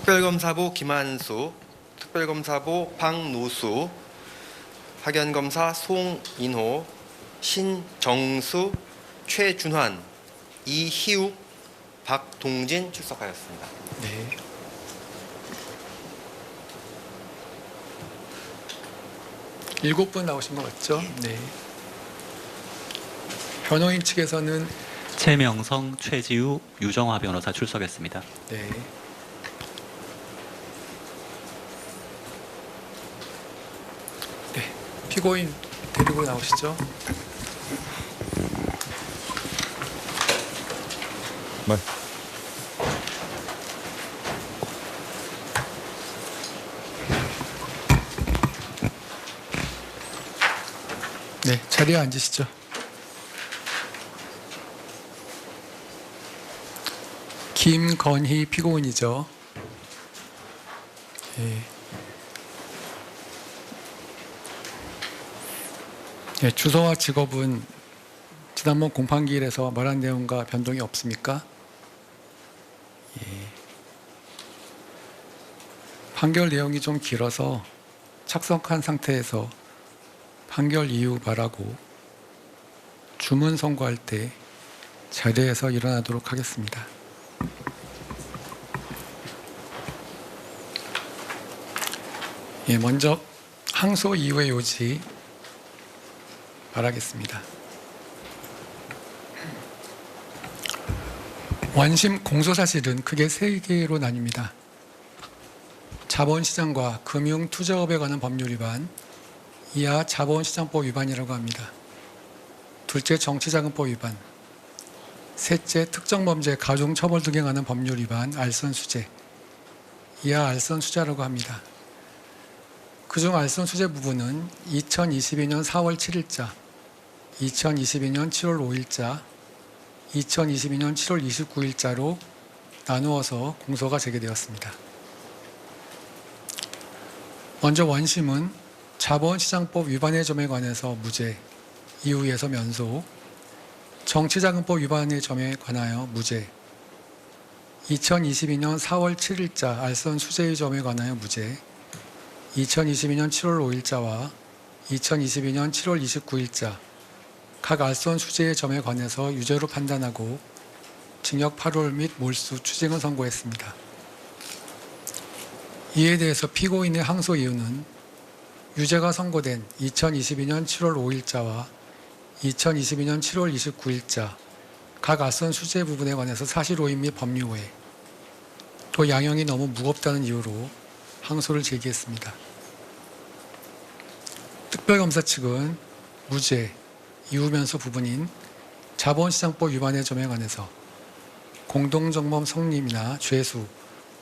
특별검사부 김한수, 특별검사부 박노수, 파견검사 송인호, 신정수, 최준환, 이희욱, 박동진 출석하였습니다. 네. 일곱 분 나오신 것 같죠? 네. 변호인 측에서는 최명성, 최지우, 유정화 변호사 출석했습니다. 네. 네. 피고인 데리고 나오시죠. 네. 네, 자리에 앉으시죠. 김건희 피고인이죠. 예. 예, 주소와 직업은 지난번 공판기일에서 말한 내용과 변동이 없습니까? 예. 판결 내용이 좀 길어서 착석한 상태에서 판결 이유 말하고 주문 선고할 때 자리에서 일어나도록 하겠습니다. 예, 먼저 항소 이후의 요지 말하겠습니다. 원심 공소사실은 크게 세 개로 나뉩니다. 자본시장과 금융투자업에 관한 법률 위반, 이하 자본시장법 위반이라고 합니다. 둘째, 정치자금법 위반, 셋째, 특정범죄 가중처벌 등에 관한 법률 위반, 알선수재, 이하 알선수재라고 합니다. 그중 알선수재 부분은 2022년 4월 7일자, 2022년 7월 5일자, 2022년 7월 29일자로 나누어서 공소가 제기되었습니다. 먼저 원심은 자본시장법 위반의 점에 관해서 무죄, 이유에서 면소, 정치자금법 위반의 점에 관하여 무죄, 2022년 4월 7일자 알선 수재의 점에 관하여 무죄, 2022년 7월 5일자와 2022년 7월 29일자 각 알선 수재의 점에 관해서 유죄로 판단하고 징역 8월 및 몰수 추징을 선고했습니다. 이에 대해서 피고인의 항소 이유는 유죄가 선고된 2022년 7월 5일자와 2022년 7월 29일자 각 알선 수재 부분에 관해서 사실 오인 및 법리 오해, 또 양형이 너무 무겁다는 이유로 항소를 제기했습니다. 특별검사 측은 무죄, 이유면서 부분인 자본시장법 위반의 점에 관해서 공동정범 성립이나 죄수,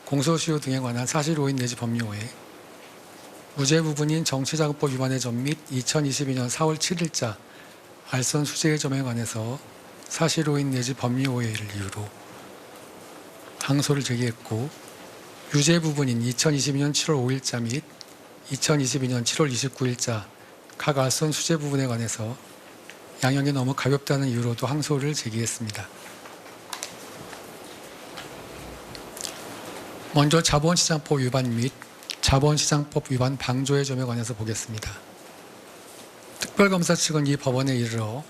공소시효 등에 관한 사실 오인 내지 법리 오해, 무죄 부분인 정치자금법 위반의 점 및 2022년 4월 7일자 알선 수재의 점에 관해서 사실 오인 내지 법리 오해를 이유로 항소를 제기했고, 유죄 부분인 2022년 7월 5일자 및 2022년 7월 29일자 각 알선 수재 부분에 관해서 양형이 너무 가볍다는 이유로도 항소를 제기했습니다. 먼저 자본시장법 위반 및 자본시장법 위반 방조의 점에 관해서 보겠습니다. 특별검사 측은 이 법원에 이르러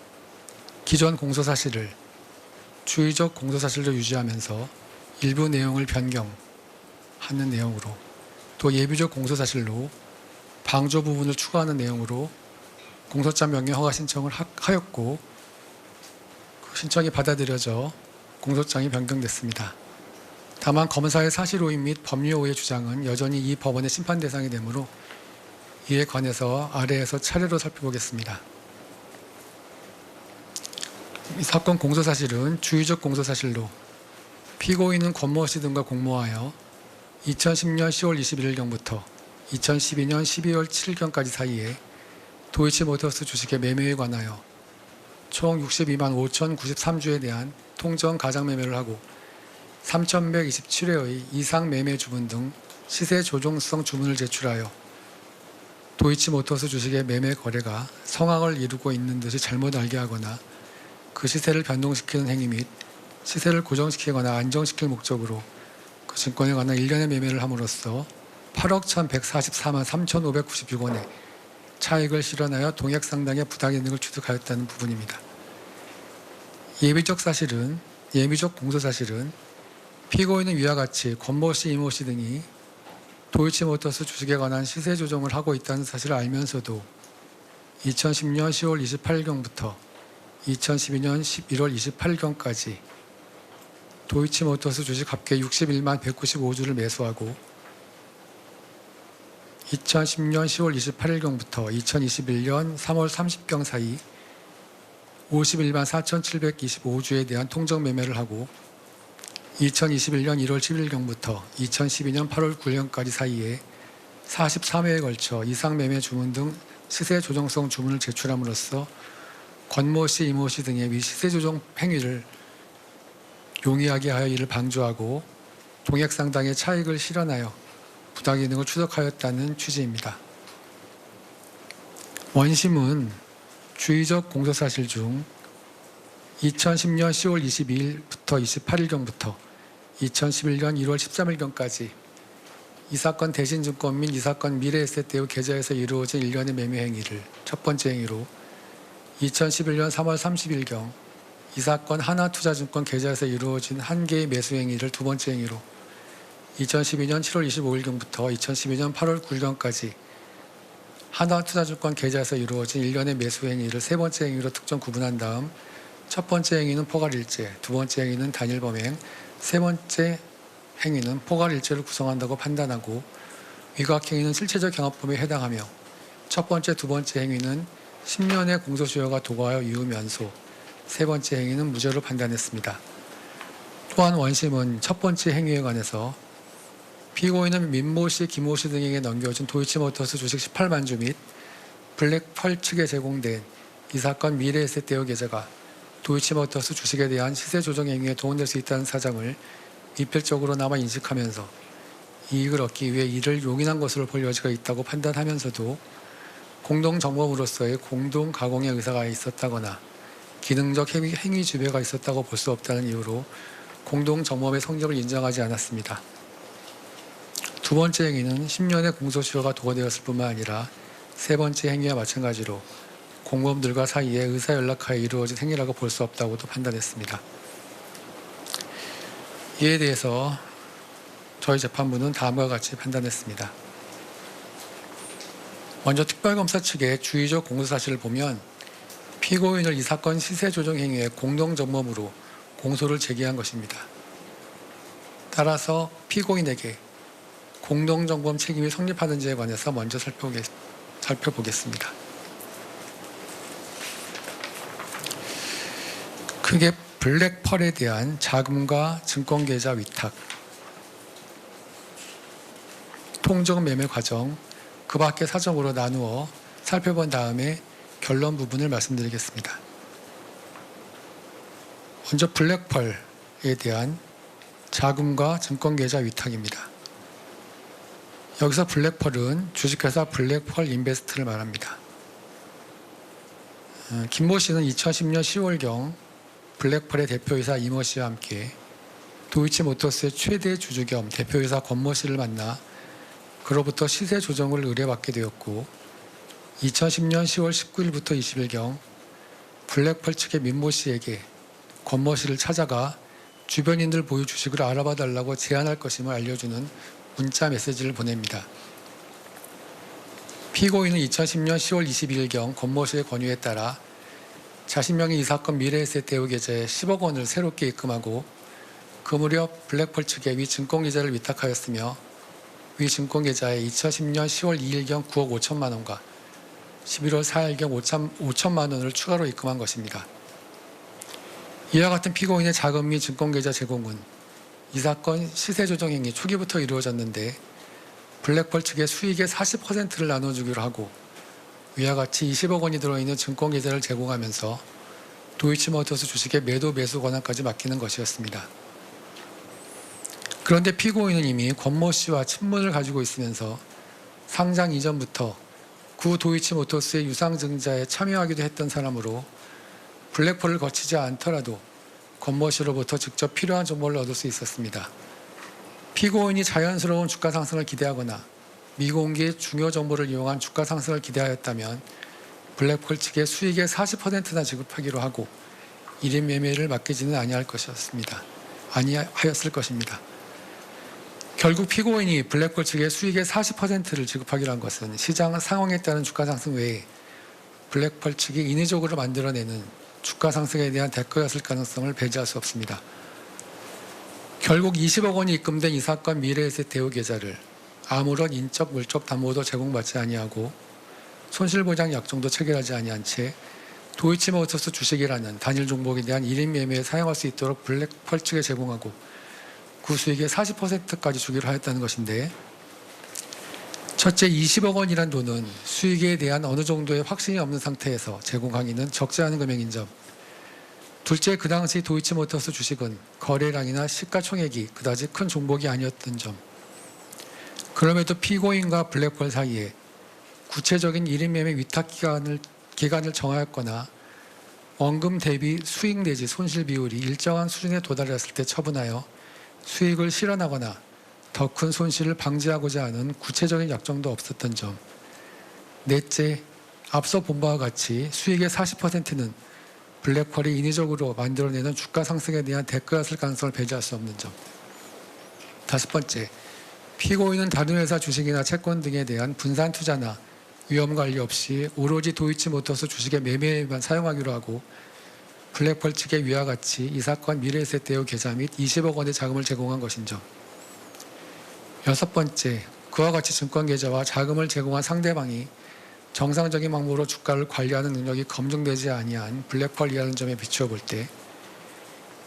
기존 공소사실을 주의적 공소사실로 유지하면서 일부 내용을 변경하는 내용으로, 또 예비적 공소사실로 방조 부분을 추가하는 내용으로 공소장 명령 허가 신청을 하였고, 그 신청이 받아들여져 공소장이 변경됐습니다. 다만 검사의 사실 오인 및 법리 오해 주장은 여전히 이 법원의 심판 대상이 되므로 이에 관해서 아래에서 차례로 살펴보겠습니다. 이 사건 공소사실은 주의적 공소사실로 피고인은 권모 씨 등과 공모하여 2010년 10월 21일경부터 2012년 12월 7일경까지 사이에 도이치모터스 주식의 매매에 관하여 총 62만 5,093주에 대한 통정 가장 매매를 하고 3,127회의 이상 매매 주문 등 시세 조정성 주문을 제출하여 도이치모터스 주식의 매매 거래가 성황을 이루고 있는 듯이 잘못 알게 하거나 그 시세를 변동시키는 행위 및 시세를 고정시키거나 안정시킬 목적으로 그 증권에 관한 일련의 매매를 함으로써 8억 1,144만 3,596원의 차익을 실현하여 동액 상당의 부당이익을 취득하였다는 부분입니다. 예비적 공소사실은 피고인은 위와 같이 권모 씨, 이모 씨 등이 도이치모터스 주식에 관한 시세 조정을 하고 있다는 사실을 알면서도 2010년 10월 28일경부터 2012년 11월 28일경까지 도이치모터스 주식 합계 61만 195주를 매수하고 2010년 10월 28일경부터 2021년 3월 30경 사이 51만 4,725주에 대한 통정 매매를 하고 2021년 1월 10일경부터 2012년 8월 9일경까지 사이에 43회에 걸쳐 이상 매매 주문 등 시세 조정성 주문을 제출함으로써 권모 씨, 이모 씨 등의 위 시세 조정 행위를 용이하게 하여 이를 방조하고 동액 상당의 차익을 실현하여 부당이익을 추적하였다는 취지입니다. 원심은 주의적 공소사실 중 2010년 10월 22일부터 28일경부터 2011년 1월 13일경까지 이 사건 대신증권 및 이 사건 미래에셋대우 계좌에서 이루어진 일련의 매매 행위를 첫 번째 행위로 2011년 3월 30일경 이 사건 하나투자증권 계좌에서 이루어진 한 개의 매수 행위를 두 번째 행위로 2012년 7월 25일경부터 2012년 8월 9일경까지 하나투자증권 계좌에서 이루어진 일련의 매수 행위를 세 번째 행위로 특정 구분한 다음 첫 번째 행위는 포괄일제, 두 번째 행위는 단일범행, 세 번째 행위는 포괄일제를 구성한다고 판단하고 위각 행위는 실체적 경합범위에 해당하며 첫 번째, 두 번째 행위는 10년의 공소시효가 도과하여 이후면소, 세 번째 행위는 무죄로 판단했습니다. 또한 원심은 첫 번째 행위에 관해서 피고인은 민모 씨, 김모 씨 등에게 넘겨준 도이치모터스 주식 18만 주 및 블랙펄 측에 제공된 이 사건 미래에셋대우 계좌가 도이치모터스 주식에 대한 시세 조정 행위에 도움될 수 있다는 사정을 미필적으로나마 인식하면서 이익을 얻기 위해 이를 용인한 것으로 볼 여지가 있다고 판단하면서도 공동정범으로서의 공동 가공의 의사가 있었다거나 기능적 행위 지배가 있었다고 볼 수 없다는 이유로 공동정범의 성격을 인정하지 않았습니다. 두 번째 행위는 10년의 공소시효가 도과되었을 뿐만 아니라 세 번째 행위와 마찬가지로 공범들과 사이에 의사연락하에 이루어진 행위라고 볼 수 없다고도 판단했습니다. 이에 대해서 저희 재판부는 다음과 같이 판단했습니다. 먼저 특별검사 측의 주의적 공소사실을 보면 피고인을 이 사건 시세조정 행위의 공동전범으로 공소를 제기한 것입니다. 따라서 피고인에게 공동정범 책임이 성립하는지에 관해서 먼저 살펴보겠습니다. 크게 블랙펄에 대한 자금과 증권계좌 위탁, 통정 매매 과정, 그 밖의 사정으로 나누어 살펴본 다음에 결론 부분을 말씀드리겠습니다. 먼저 블랙펄에 대한 자금과 증권계좌 위탁입니다. 여기서 블랙펄은 주식회사 블랙펄 인베스트를 말합니다. 김모 씨는 2010년 10월경 블랙펄의 대표이사 이모 씨와 함께 도이치모터스의 최대 주주 겸 대표이사 권모 씨를 만나 그로부터 시세 조정을 의뢰받게 되었고 2010년 10월 19일부터 20일경 블랙펄 측의 민모 씨에게 권모 씨를 찾아가 주변인들 보유 주식을 알아봐 달라고 제안할 것임을 알려주는 문자 메시지를 보냅니다. 피고인은 2010년 10월 22일경 권모 씨의 권유에 따라 자신 명의 이 사건 미래에셋대우 계좌에 10억 원을 새롭게 입금하고 그 무렵 블랙펄 측에 위 증권계좌를 위탁하였으며 위 증권계좌에 2010년 10월 2일경 9억 5천만 원과 11월 4일경 5천만 원을 추가로 입금한 것입니다. 이와 같은 피고인의 자금 및 증권계좌 제공은 이 사건 시세조정 행위 초기부터 이루어졌는데 블랙펄 측의 수익의 40%를 나눠주기로 하고 위와 같이 20억 원이 들어있는 증권계좌를 제공하면서 도이치모터스 주식의 매도 매수 권한까지 맡기는 것이었습니다. 그런데 피고인은 이미 권모 씨와 친분을 가지고 있으면서 상장 이전부터 구 도이치모터스의 유상증자에 참여하기도 했던 사람으로 블랙펄을 거치지 않더라도 권모 씨로부터 직접 필요한 정보를 얻을 수 있었습니다. 피고인이 자연스러운 주가 상승을 기대하거나 미공개 중요 정보를 이용한 주가 상승을 기대하였다면 블랙펄 측에 수익의 40%나 지급하기로 하고 1인 매매를 맡기지는 아니하였을 것입니다. 결국 피고인이 블랙펄 측에 수익의 40%를 지급하기로 한 것은 시장 상황에 따른 주가 상승 외에 블랙펄 측이 인위적으로 만들어내는 주가 상승에 대한 대가였을 가능성을 배제할 수 없습니다. 결국 20억 원이 입금된 이 사건 미래에셋 대우 계좌를 아무런 인적 물적 담보도 제공받지 아니하고 손실보장 약정도 체결하지 아니한 채 도이치모터스 주식이라는 단일 종목에 대한 1인 매매에 사용할 수 있도록 블랙펄 측에 제공하고 그 수익의 40%까지 주기로 하였다는 것인데, 첫째 20억 원이란 돈은 수익에 대한 어느 정도의 확신이 없는 상태에서 제공하기는 적지 않은 금액인 점, 둘째 그 당시 도이치모터스 주식은 거래량이나 시가총액이 그다지 큰 종목이 아니었던 점, 그럼에도 피고인과 블랙펄 사이에 구체적인 1인 매매 위탁 기간을 정하였거나 원금 대비 수익 내지 손실 비율이 일정한 수준에 도달했을 때 처분하여 수익을 실현하거나 더 큰 손실을 방지하고자 하는 구체적인 약정도 없었던 점, 넷째 앞서 본 바와 같이 수익의 40%는 블랙펄이 인위적으로 만들어내는 주가 상승에 대한 대가였을 가능성을 배제할 수 없는 점, 다섯 번째 피고인은 다른 회사 주식이나 채권 등에 대한 분산 투자나 위험 관리 없이 오로지 도이치모터스 주식의 매매에만 사용하기로 하고 블랙펄 측의 위와 같이 이 사건 미래에셋 대우 계좌 및 20억 원의 자금을 제공한 것인 점, 여섯 번째 그와 같이 증권 계좌와 자금을 제공한 상대방이 정상적인 방법으로 주가를 관리하는 능력이 검증되지 아니한 블랙펄이라는 점에 비추어 볼 때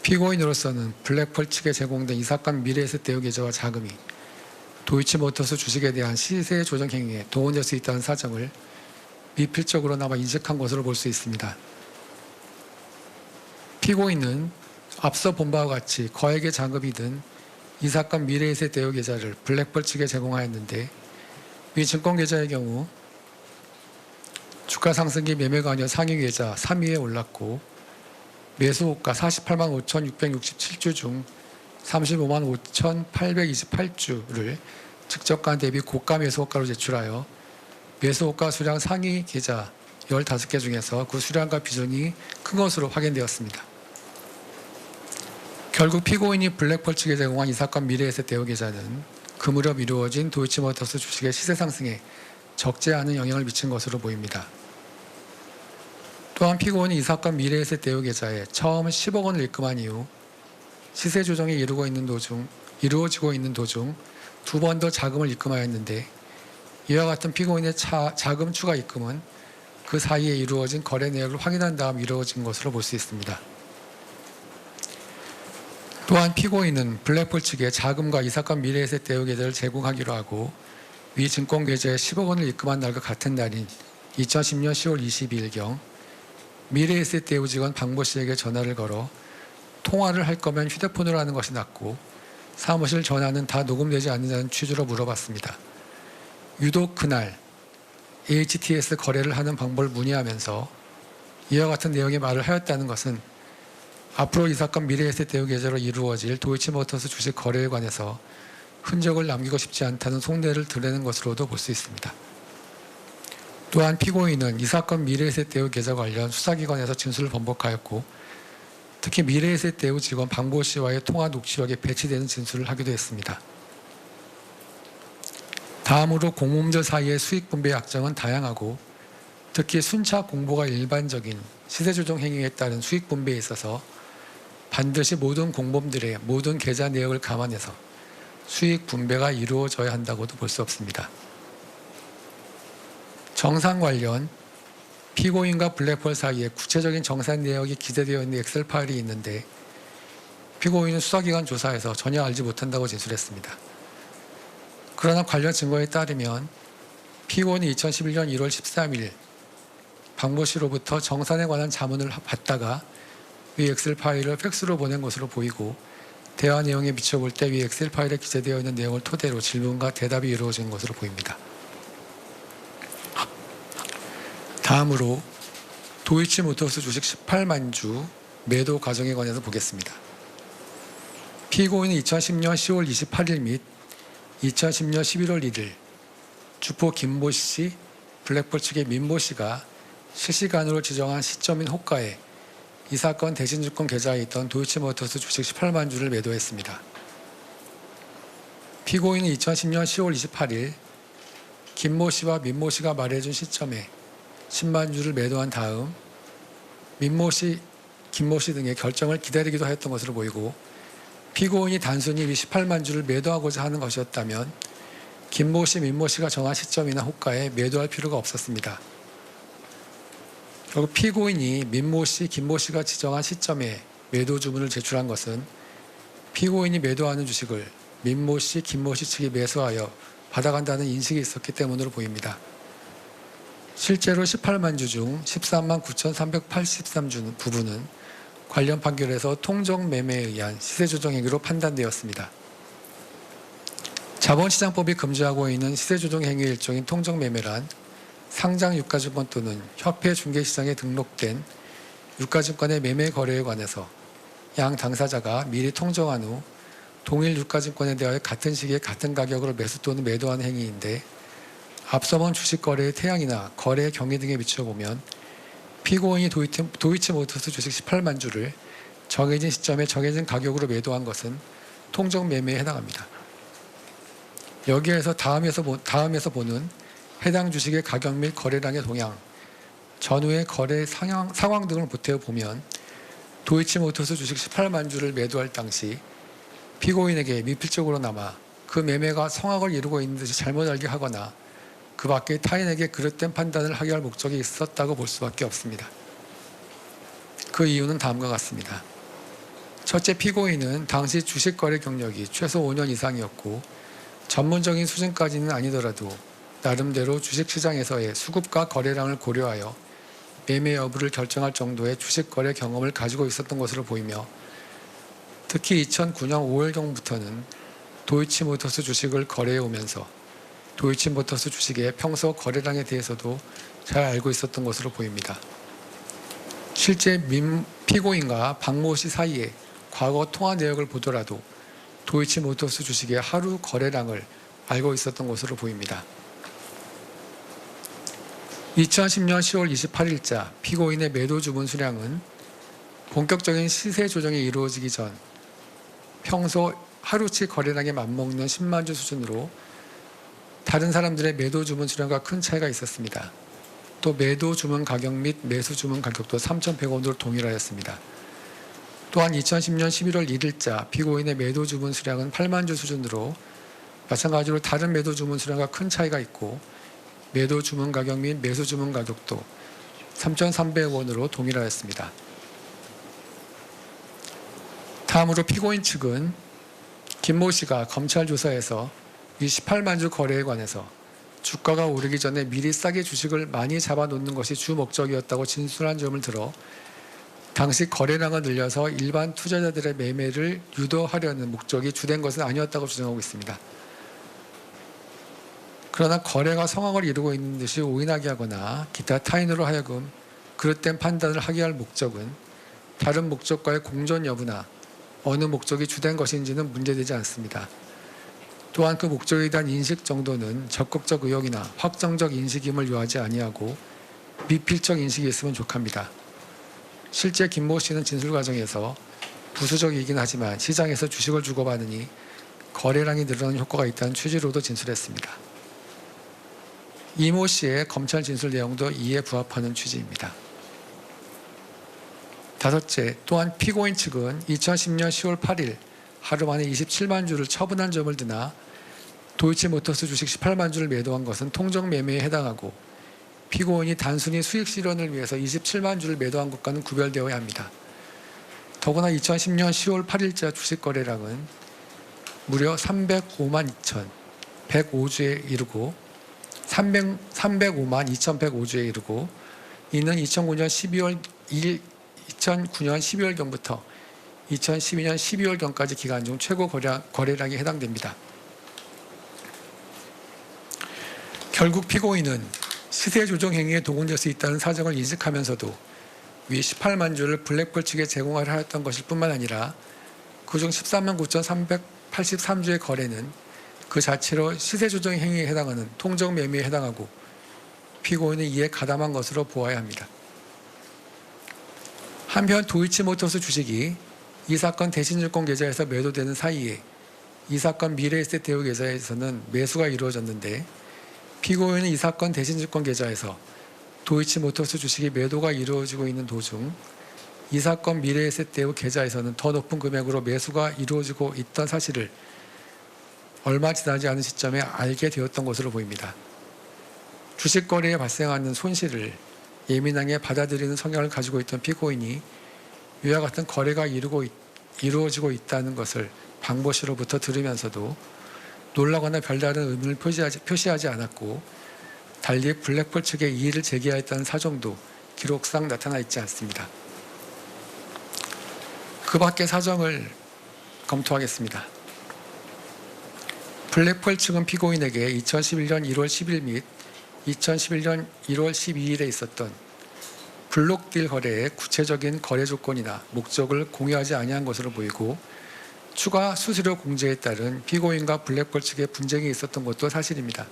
피고인으로서는 블랙펄 측에 제공된 이 사건 미래에셋 대우 계좌와 자금이 도이치모터스 주식에 대한 시세 조정 행위에 동원될 수 있다는 사정을 미필적으로나마 인식한 것으로 볼 수 있습니다. 피고인은 앞서 본 바와 같이 거액의 자금이든 이 사건 미래에셋 대우 계좌를 블랙펄 측에 제공하였는데, 위 증권 계좌의 경우 주가 상승기 매매 관여 상위 계좌 3위에 올랐고 매수호가 48만 5,667주 중 35만 5,828주를 직접가 대비 고가 매수호가로 제출하여 매수호가 수량 상위 계좌 15개 중에서 그 수량과 비중이 큰 것으로 확인되었습니다. 결국 피고인이 블랙펄 측에 제공한 이 사건 미래에셋 대우 계좌는 그 무렵 이루어진 도이치모터스 주식의 시세 상승에 적지 않은 영향을 미친 것으로 보입니다. 또한 피고인이 이 사건 미래에셋 대우 계좌에 처음 10억 원을 입금한 이후 시세 조정이 이루어지고 있는 도중 두 번 더 자금을 입금하였는데, 이와 같은 피고인의 자금 추가 입금은 그 사이에 이루어진 거래 내역을 확인한 다음 이루어진 것으로 볼 수 있습니다. 또한 피고인은 블랙펄 측에 자금과 이 사건 미래에셋 대우 계좌를 제공하기로 하고 위 증권 계좌에 10억 원을 입금한 날과 같은 날인 2010년 10월 22일경 미래에셋 대우 직원 박모 씨에게 전화를 걸어 통화를 할 거면 휴대폰으로 하는 것이 낫고 사무실 전화는 다 녹음되지 않는다는 취지로 물어봤습니다. 유독 그날 HTS 거래를 하는 방법을 문의하면서 이와 같은 내용의 말을 하였다는 것은 앞으로 이 사건 미래에셋 대우 계좌로 이루어질 도이치모터스 주식 거래에 관해서 흔적을 남기고 싶지 않다는 속내를 드러내는 것으로도 볼 수 있습니다. 또한 피고인은 이 사건 미래에셋 대우 계좌 관련 수사기관에서 진술을 번복하였고 특히 미래에셋 대우 직원 박모 씨와의 통화 녹취록에 배치되는 진술을 하기도 했습니다. 다음으로 공모음절 사이의 수익 분배 약정은 다양하고 특히 순차 공보가 일반적인 시세조정 행위에 따른 수익 분배에 있어서 반드시 모든 공범들의 모든 계좌 내역을 감안해서 수익 분배가 이루어져야 한다고도 볼 수 없습니다. 정산 관련 피고인과 블랙펄 사이에 구체적인 정산 내역이 기재되어 있는 엑셀 파일이 있는데 피고인은 수사기관 조사에서 전혀 알지 못한다고 진술했습니다. 그러나 관련 증거에 따르면 피고인이 2011년 1월 13일 박모 씨로부터 정산에 관한 자문을 받다가 위 엑셀 파일을 팩스로 보낸 것으로 보이고 대화 내용에 비춰볼 때 위 엑셀 파일에 기재되어 있는 내용을 토대로 질문과 대답이 이루어진 것으로 보입니다. 다음으로 도이치모터스 주식 18만 주 매도 과정에 관해서 보겠습니다. 피고인은 2010년 10월 28일 및 2010년 11월 1일 주포 김모 씨, 블랙볼 측의 민모 씨가 실시간으로 지정한 시점인 호가에 이 사건 대신증권 계좌에 있던 도이치모터스 주식 18만 주를 매도했습니다. 피고인은 2010년 10월 28일 김모 씨와 민모 씨가 말해준 시점에 10만 주를 매도한 다음 민모 씨, 김모 씨 등의 결정을 기다리기도 했던 것으로 보이고, 피고인이 단순히 이 18만 주를 매도하고자 하는 것이었다면 김모 씨, 민모 씨가 정한 시점이나 호가에 매도할 필요가 없었습니다. 결국 피고인이 민모 씨, 김모 씨가 지정한 시점에 매도 주문을 제출한 것은 피고인이 매도하는 주식을 민모 씨, 김모 씨 측이 매수하여 받아간다는 인식이 있었기 때문으로 보입니다. 실제로 18만 주 중 13만 9,383주 부분은 관련 판결에서 통정 매매에 의한 시세 조정 행위로 판단되었습니다. 자본시장법이 금지하고 있는 시세 조정 행위의 일종인 통정 매매란 상장 유가증권 또는 협회 중개시장에 등록된 유가증권의 매매 거래에 관해서 양 당사자가 미리 통정한 후 동일 유가증권에 대하여 같은 시기에 같은 가격으로 매수 또는 매도하는 행위인데, 앞서 본 주식 거래의 태양이나 거래 경위 등에 비춰보면 피고인이 도이치모터스 주식 18만 주를 정해진 시점에 정해진 가격으로 매도한 것은 통정 매매에 해당합니다. 여기에서 다음에서 보는 해당 주식의 가격 및 거래량의 동향, 전후의 거래 상황 등을 보태어 보면 도이치모터스 주식 18만 주를 매도할 당시 피고인에게 미필적으로나마 그 매매가 성악을 이루고 있는 듯이 잘못 알게 하거나 그 밖에 타인에게 그릇된 판단을 하게 할 목적이 있었다고 볼 수밖에 없습니다. 그 이유는 다음과 같습니다. 첫째, 피고인은 당시 주식 거래 경력이 최소 5년 이상이었고 전문적인 수준까지는 아니더라도 나름대로 주식시장에서의 수급과 거래량을 고려하여 매매 여부를 결정할 정도의 주식 거래 경험을 가지고 있었던 것으로 보이며, 특히 2009년 5월경부터는 도이치모터스 주식을 거래해 오면서 도이치모터스 주식의 평소 거래량에 대해서도 잘 알고 있었던 것으로 보입니다. 실제 피고인과 박모 씨 사이의 과거 통화 내역을 보더라도 도이치모터스 주식의 하루 거래량을 알고 있었던 것으로 보입니다. 2010년 10월 28일자 피고인의 매도 주문 수량은 본격적인 시세 조정이 이루어지기 전 평소 하루치 거래량에 맞먹는 10만 주 수준으로 다른 사람들의 매도 주문 수량과 큰 차이가 있었습니다. 또 매도 주문 가격 및 매수 주문 가격도 3,100원으로 동일하였습니다. 또한 2010년 11월 1일자 피고인의 매도 주문 수량은 8만 주 수준으로 마찬가지로 다른 매도 주문 수량과 큰 차이가 있고, 매도 주문 가격 및 매수 주문 가격도 3,300원으로 동일하였습니다. 다음으로 피고인 측은 김모 씨가 검찰 조사에서 이 18만 주 거래에 관해서 주가가 오르기 전에 미리 싸게 주식을 많이 잡아놓는 것이 주 목적이었다고 진술한 점을 들어 당시 거래량을 늘려서 일반 투자자들의 매매를 유도하려는 목적이 주된 것은 아니었다고 주장하고 있습니다. 그러나 거래가 성황을 이루고 있는 듯이 오인하게 하거나 기타 타인으로 하여금 그릇된 판단을 하게 할 목적은 다른 목적과의 공존 여부나 어느 목적이 주된 것인지는 문제되지 않습니다. 또한 그 목적에 대한 인식 정도는 적극적 의혹이나 확정적 인식임을 요하지 아니하고 미필적 인식이 있으면 족합니다. 실제 김모 씨는 진술 과정에서 부수적이긴 하지만 시장에서 주식을 주고받으니 거래량이 늘어나는 효과가 있다는 취지로도 진술했습니다. 이모 씨의 검찰 진술 내용도 이에 부합하는 취지입니다. 다섯째, 또한 피고인 측은 2010년 10월 8일 하루 만에 27만 주를 처분한 점을 드나 도이치모터스 주식 18만 주를 매도한 것은 통정 매매에 해당하고 피고인이 단순히 수익 실현을 위해서 27만 주를 매도한 것과는 구별되어야 합니다. 더구나 2010년 10월 8일자 주식 거래량은 무려 305만 2,105주에 이르고 305만 2,105주에 이르고 이는 2009년 12월경부터 2012년 12월경까지 기간 중 최고 거래량에 해당됩니다. 결국 피고인은 시세 조정 행위에 동원될 수 있다는 사정을 인식하면서도 위 18만 주를 블랙볼 측에 제공하려 하였던 것일 뿐만 아니라 그중 13만 9,383주의 거래는 그 자체로 시세 조정 행위에 해당하는 통정 매매에 해당하고 피고인은 이에 가담한 것으로 보아야 합니다. 한편 도이치모터스 주식이 이 사건 대신증권 계좌에서 매도되는 사이에 이 사건 미래에셋 대우 계좌에서는 매수가 이루어졌는데 피고인은 이 사건 대신증권 계좌에서 도이치모터스 주식이 매도가 이루어지고 있는 도중 이 사건 미래에셋 대우 계좌에서는 더 높은 금액으로 매수가 이루어지고 있던 사실을 얼마 지나지 않은 시점에 알게 되었던 것으로 보입니다. 주식 거래에 발생하는 손실을 예민하게 받아들이는 성향을 가지고 있던 피고인이 위와 같은 거래가 이루어지고 있다는 것을 방모 씨로부터 들으면서도 놀라거나 별다른 의문을 표시하지 않았고 달리 블랙펄 측에 이의를 제기하였다는 사정도 기록상 나타나 있지 않습니다. 그 밖의 사정을 검토하겠습니다. 블랙펄 측은 피고인에게 2011년 1월 10일 및 2011년 1월 12일에 있었던 블록딜 거래의 구체적인 거래 조건이나 목적을 공유하지 아니한 것으로 보이고 추가 수수료 공제에 따른 피고인과 블랙펄 측의 분쟁이 있었던 것도 사실입니다.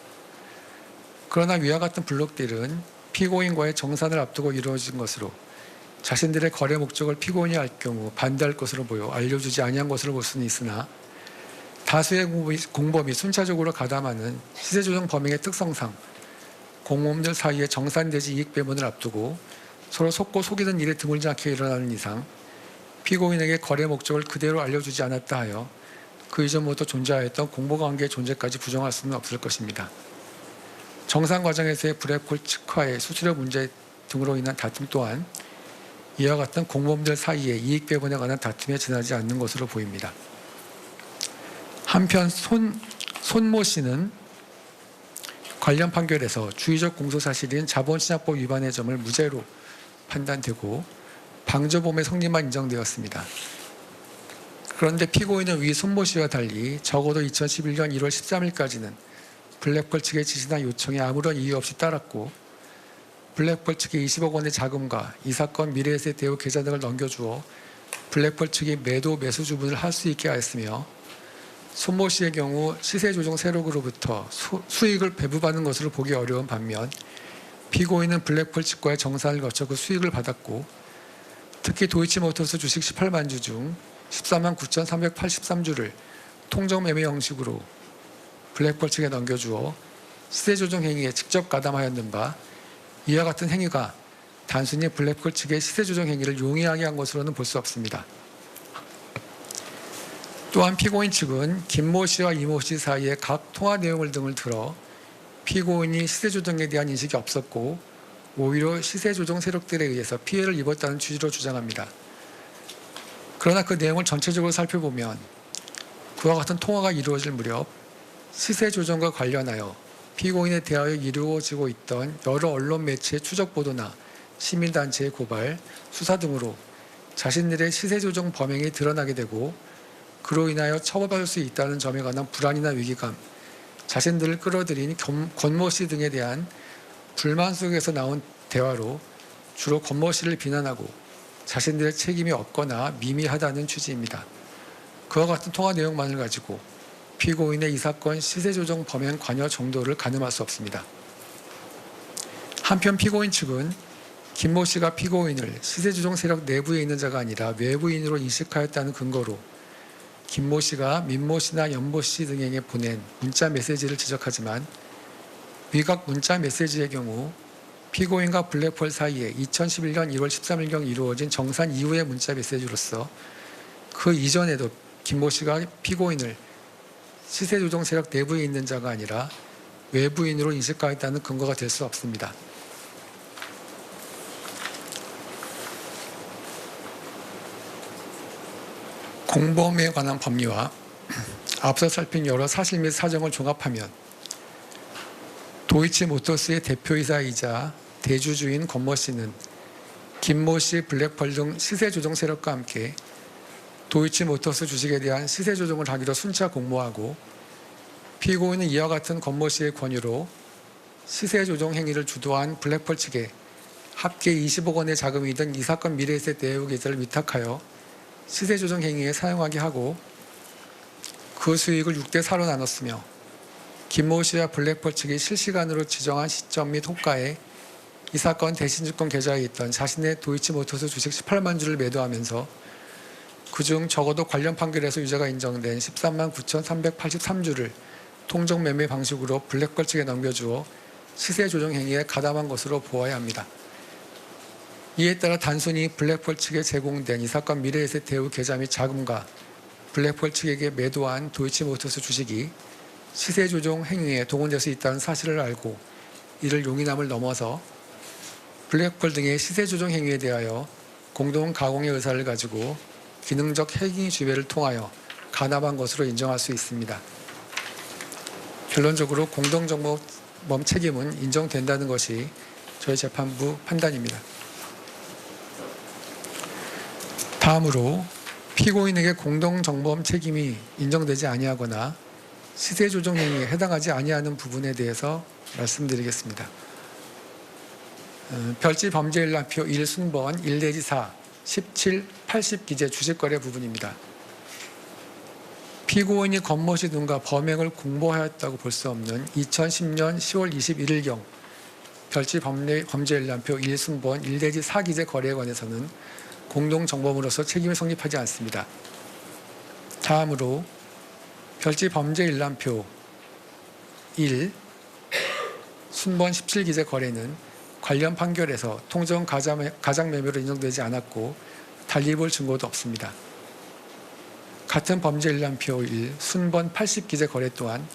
그러나 위와 같은 블록딜은 피고인과의 정산을 앞두고 이루어진 것으로 자신들의 거래 목적을 피고인이 알 경우 반대할 것으로 보여 알려주지 아니한 것으로 볼 수는 있으나 다수의 공범이 순차적으로 가담하는 시세조정 범행의 특성상 공범들 사이에 정산대지 이익 배분을 앞두고 서로 속고 속이는 일이 드물지 않게 일어나는 이상 피고인에게 거래 목적을 그대로 알려주지 않았다 하여 그 이전부터 존재하였던 공모관계의 존재까지 부정할 수는 없을 것입니다. 정산 과정에서의 블랙홀 측과의 수수료 문제 등으로 인한 다툼 또한 이와 같은 공범들 사이의 이익 배분에 관한 다툼에 지나지 않는 것으로 보입니다. 한편 손모 씨는 관련 판결에서 주의적 공소 사실인 자본시장법 위반의 점을 무죄로 판단되고 방조범의 성립만 인정되었습니다. 그런데 피고인은 위 손모 씨와 달리 적어도 2011년 1월 13일까지는 블랙펄 측의 지시나 요청에 아무런 이유 없이 따랐고 블랙펄 측의 20억 원의 자금과 이 사건 미래에셋 대우 계좌 등을 넘겨주어 블랙펄 측이 매수 주문을 할 수 있게 하였으며 손모 씨의 경우 시세조정 세력으로부터 수익을 배부받는 것으로 보기 어려운 반면 피고인은 블랙펄 측과의 정산을 거쳐 그 수익을 받았고 특히 도이치모터스 주식 18만 주 중 14만 9,383주를 통정매매 형식으로 블랙펄 측에 넘겨주어 시세조정 행위에 직접 가담하였는 바 이와 같은 행위가 단순히 블랙펄 측의 시세조정 행위를 용이하게 한 것으로는 볼 수 없습니다. 또한 피고인 측은 김모 씨와 이모 씨 사이의 각 통화 내용을 등을 들어 피고인이 시세조정에 대한 인식이 없었고 오히려 시세조정 세력들에 의해서 피해를 입었다는 취지로 주장합니다. 그러나 그 내용을 전체적으로 살펴보면 그와 같은 통화가 이루어질 무렵 시세조정과 관련하여 피고인에 대하여 이루어지고 있던 여러 언론 매체의 추적 보도나 시민단체의 고발, 수사 등으로 자신들의 시세조정 범행이 드러나게 되고 그로 인하여 처벌받을 수 있다는 점에 관한 불안이나 위기감, 자신들을 끌어들인 권모 씨 등에 대한 불만 속에서 나온 대화로 주로 권모 씨를 비난하고 자신들의 책임이 없거나 미미하다는 취지입니다. 그와 같은 통화 내용만을 가지고 피고인의 이 사건 시세조정 범행 관여 정도를 가늠할 수 없습니다. 한편 피고인 측은 김모 씨가 피고인을 시세조정 세력 내부에 있는 자가 아니라 외부인으로 인식하였다는 근거로 김모 씨가 민모 씨나 연모 씨 등에게 보낸 문자 메시지를 지적하지만 위각 문자 메시지의 경우 피고인과 블랙펄 사이에 2011년 1월 13일경 이루어진 정산 이후의 문자 메시지로서 그 이전에도 김모 씨가 피고인을 시세조정 세력 내부에 있는 자가 아니라 외부인으로 인식하였다는 근거가 될 수 없습니다. 공범에 관한 법리와 앞서 살핀 여러 사실 및 사정을 종합하면 도이치모터스의 대표이사이자 대주주인 권모 씨는 김모 씨, 블랙펄 등 시세조정 세력과 함께 도이치모터스 주식에 대한 시세조정을 하기로 순차 공모하고 피고인은 이와 같은 권모 씨의 권유로 시세조정 행위를 주도한 블랙펄 측에 합계 20억 원의 자금이 든 이 사건 미래에셋 대우 계좌를 위탁하여 시세 조정 행위에 사용하게 하고 그 수익을 6대 4로 나눴으며 김모 씨와 블랙펄 측이 실시간으로 지정한 시점 및 호가에 이 사건 대신증권 계좌에 있던 자신의 도이치모터스 주식 18만 주를 매도하면서 그중 적어도 관련 판결에서 유죄가 인정된 13만 9,383주를 통정 매매 방식으로 블랙펄 측에 넘겨주어 시세 조정 행위에 가담한 것으로 보아야 합니다. 이에 따라 단순히 블랙펄 측에 제공된 이 사건 미래에셋 대우 계좌 및 자금과 블랙펄 측에게 매도한 도이치모터스 주식이 시세 조정 행위에 동원될 수 있다는 사실을 알고 이를 용인함을 넘어서 블랙펄 등의 시세 조정 행위에 대하여 공동 가공의 의사를 가지고 기능적 행위 주배를 통하여 가담한 것으로 인정할 수 있습니다. 결론적으로 공동정범 책임은 인정된다는 것이 저희 재판부 판단입니다. 다음으로 피고인에게 공동정범 책임이 인정되지 아니하거나 시세 조정 행위에 해당하지 아니하는 부분에 대해서 말씀드리겠습니다. 별지 범죄 일람표 1순번 1-4 17, 80 기재 주식거래 부분입니다. 피고인이 겉멋이 둔가 범행을 공모하였다고 볼 수 없는 2010년 10월 21일경 별지 범죄 일람표 1순번 1-4 기재 거래에 관해서는 공동정범으로서 책임이 성립하지 않습니다. 다음으로 별지 범죄 일람표 1 순번 17 기재 거래는 관련 판결에서 통정 가장 매매로 인정되지 않았고 달리 볼 증거도 없습니다. 같은 범죄 일람표 1 순번 80 기재 거래 또한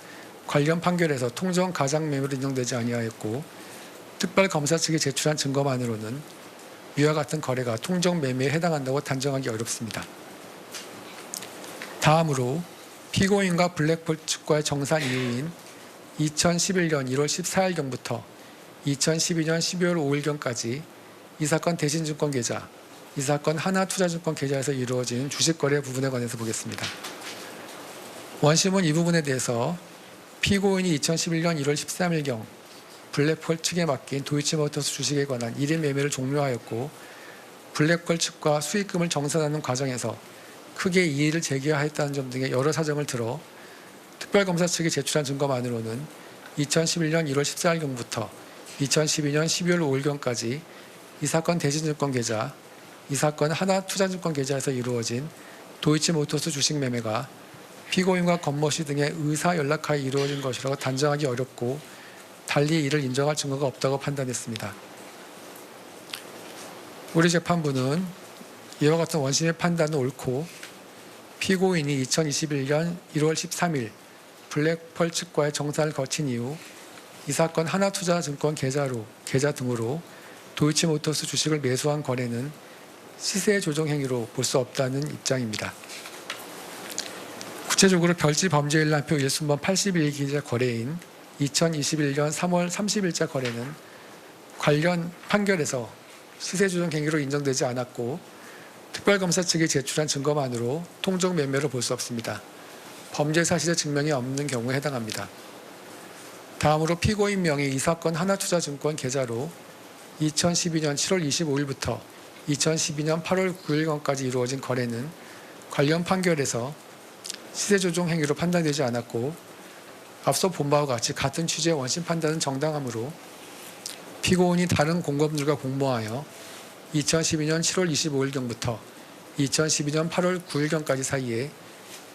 관련 판결에서 통정 가장 매매로 인정되지 아니하였고 특별검사 측이 제출한 증거만으로는 위와 같은 거래가 통정 매매에 해당한다고 단정하기 어렵습니다. 다음으로 피고인과 블랙펄 측과의 정산 이후인 2011년 1월 14일경부터 2012년 12월 5일경까지 이 사건 대신증권 계좌, 이 사건 하나투자증권 계좌에서 이루어진 주식거래 부분에 관해서 보겠습니다. 원심은 이 부분에 대해서 피고인이 2011년 1월 13일경 블랙펄 측에 맡긴 도이치모터스 주식에 관한 1인 매매를 종료하였고 블랙펄 측과 수익금을 정산하는 과정에서 크게 이의를 제기하였다는 점 등의 여러 사정을 들어 특별검사 측이 제출한 증거만으로는 2011년 1월 14일경부터 2012년 12월 5일경까지 이 사건 대신증권 계좌, 이 사건 하나투자증권 계좌에서 이루어진 도이치모터스 주식 매매가 피고인과 겉멋이 등의 의사 연락하에 이루어진 것이라고 단정하기 어렵고 달리 이를 인정할 증거가 없다고 판단했습니다. 우리 재판부는 이와 같은 원심의 판단은 옳고 피고인이 2021년 1월 13일 블랙펄 측과의 정산을 거친 이후 이 사건 하나투자증권 계좌 등으로 도이치모터스 주식을 매수한 거래는 시세 조정 행위로 볼 수 없다는 입장입니다. 구체적으로 별지 범죄 일람표 1순번 81기재 거래인 2021년 3월 30일자 거래는 관련 판결에서 시세 조정 행위로 인정되지 않았고 특별검사 측이 제출한 증거만으로 통정 매매로 볼 수 없습니다. 범죄 사실의 증명이 없는 경우에 해당합니다. 다음으로 피고인 명의 이 사건 하나투자증권 계좌로 2012년 7월 25일부터 2012년 8월 9일경까지 이루어진 거래는 관련 판결에서 시세조정 행위로 판단되지 않았고 앞서 본 바와 같이 같은 취지의 원심 판단은 정당하므로 피고인이 다른 공범들과 공모하여 2012년 7월 25일경부터 2012년 8월 9일경까지 사이에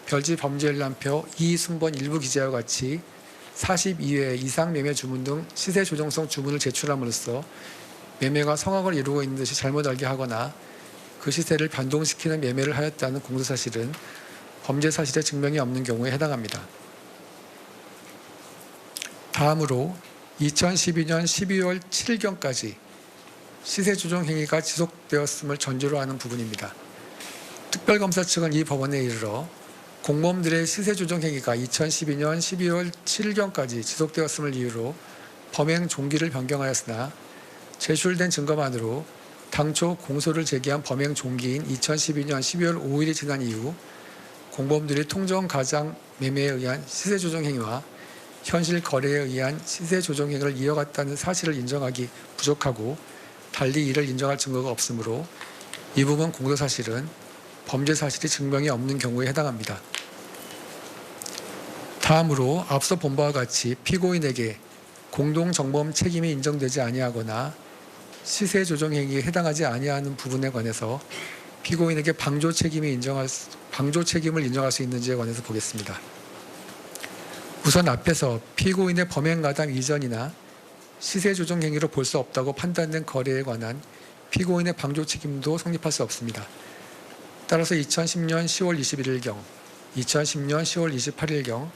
별지 범죄 일람표 2순번 일부 기재와 같이 42회 이상 매매 주문 등 시세 조정성 주문을 제출함으로써 매매가 성악을 이루고 있는 듯이 잘못 알게 하거나 그 시세를 변동시키는 매매를 하였다는 공소사실은 범죄 사실의 증명이 없는 경우에 해당합니다. 다음으로 2012년 12월 7일경까지 시세 조정 행위가 지속되었음을 전제로 하는 부분입니다. 특별검사 측은 이 법원에 이르러 공범들의 시세 조정 행위가 2012년 12월 7일경까지 지속되었음을 이유로 범행 종기를 변경하였으나 제출된 증거만으로 당초 공소를 제기한 범행 종기인 2012년 12월 5일이 지난 이후 공범들이 통정 가장 매매에 의한 시세 조정 행위와 현실 거래에 의한 시세 조정 행위를 이어갔다는 사실을 인정하기 부족하고 달리 이를 인정할 증거가 없으므로 이 부분 공소사실은 범죄 사실이 증명이 없는 경우에 해당합니다. 다음으로 앞서 본 바와 같이 피고인에게 공동정범 책임이 인정되지 아니하거나 시세 조정 행위에 해당하지 아니하는 부분에 관해서 피고인에게 방조 책임을 인정할 수 있는지에 관해서 보겠습니다. 우선 앞에서 피고인의 범행 가담 이전이나 시세 조정 행위로 볼 수 없다고 판단된 거래에 관한 피고인의 방조 책임도 성립할 수 없습니다. 따라서 2010년 10월 21일경, 2010년 10월 28일경,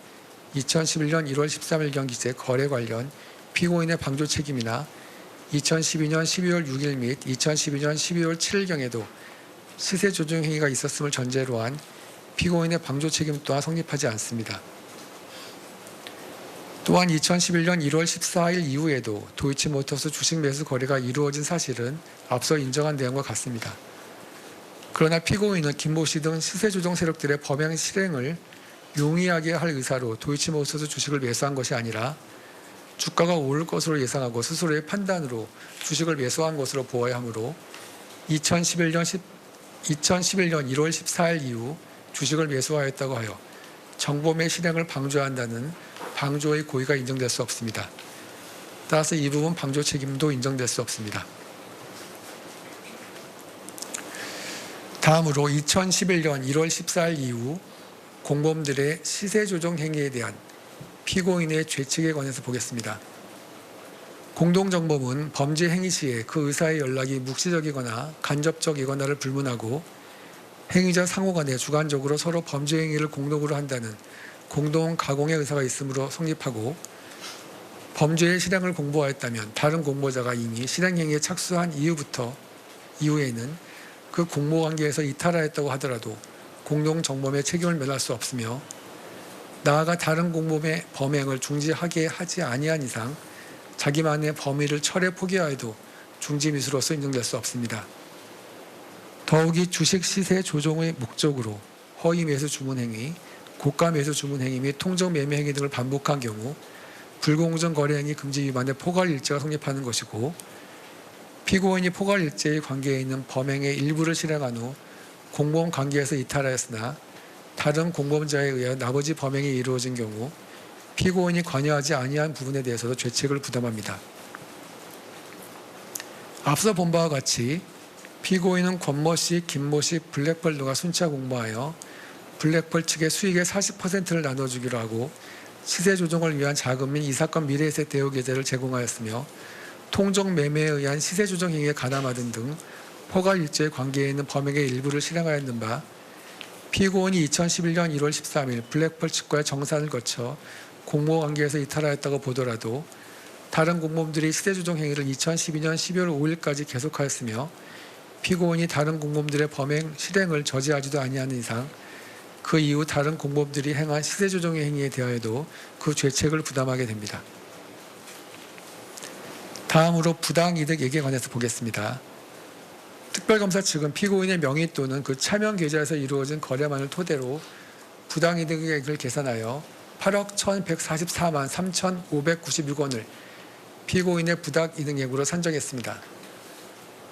2011년 1월 13일경 기재 거래 관련 피고인의 방조 책임이나 2012년 12월 6일 및 2012년 12월 7일경에도 시세 조정 행위가 있었음을 전제로 한 피고인의 방조 책임 또한 성립하지 않습니다. 또한 2011년 1월 14일 이후에도 도이치모터스 주식 매수 거래가 이루어진 사실은 앞서 인정한 내용과 같습니다. 그러나 피고인은 김모 씨 등 시세 조정 세력들의 범행 실행을 용이하게 할 의사로 도이치모터스 주식을 매수한 것이 아니라 주가가 오를 것으로 예상하고 스스로의 판단으로 주식을 매수한 것으로 보아야 하므로 2011년 1월 14일 이후 주식을 매수하였다고 하여 정범의 실행을 방조한다는 방조의 고의가 인정될 수 없습니다. 따라서 이 부분 방조 책임도 인정될 수 없습니다. 다음으로 2011년 1월 14일 이후 공범들의 시세 조정 행위에 대한 피고인의 죄책에 관해서 보겠습니다. 공동정범은 범죄 행위 시에 그 의사의 연락이 묵시적이거나 간접적이거나를 불문하고 행위자 상호 간에 주관적으로 서로 범죄 행위를 공동으로 한다는 공동 가공의 의사가 있으므로 성립하고 범죄의 실행을 공모하였다면 다른 공모자가 이미 실행 행위에 착수한 이후에는 그 공모 관계에서 이탈하였다고 하더라도 공동 정범의 책임을 면할 수 없으며 나아가 다른 공범의 범행을 중지하게 하지 아니한 이상 자기만의 범위를 철회 포기하여도 중지미수로서 인정될 수 없습니다. 더욱이 주식 시세 조정의 목적으로 허위 매수 주문 행위, 고가 매수 주문 행위 및 통정 매매 행위 등을 반복한 경우 불공정 거래 행위 금지 위반의 포괄 일죄가 성립하는 것이고 피고인이 포괄 일죄의 관계에 있는 범행의 일부를 실행한 후 공범 관계에서 이탈하였으나 다른 공범자에 의해 나머지 범행이 이루어진 경우 피고인이 관여하지 아니한 부분에 대해서도 죄책을 부담합니다. 앞서 본 바와 같이 피고인은 권모 씨, 김모 씨, 블랙펄 등과 순차 공모하여 블랙펄 측의 수익의 40%를 나눠주기로 하고 시세 조정을 위한 자금 및 이 사건 미래에셋 대우 계좌를 제공하였으며 통정 매매에 의한 시세 조정 행위에 가담하던 등 포괄 일죄의 관계에 있는 범행의 일부를 실행하였는 바 피고인이 2011년 1월 13일 블랙펄 측과의 정산을 거쳐 공모 관계에서 이탈하였다고 보더라도 다른 공범들이 시세 조정 행위를 2012년 12월 5일까지 계속하였으며 피고인이 다른 공범들의 범행 실행을 저지하지도 아니하는 이상 그 이후 다른 공범들이 행한 시세 조정 행위에 대하여도 그 죄책을 부담하게 됩니다. 다음으로 부당이득액에 관해서 보겠습니다. 특별검사 측은 피고인의 명의 또는 그 차명 계좌에서 이루어진 거래만을 토대로 부당이득액을 계산하여 8억 1,144만 3,596원을 피고인의 부당이득액으로 산정했습니다.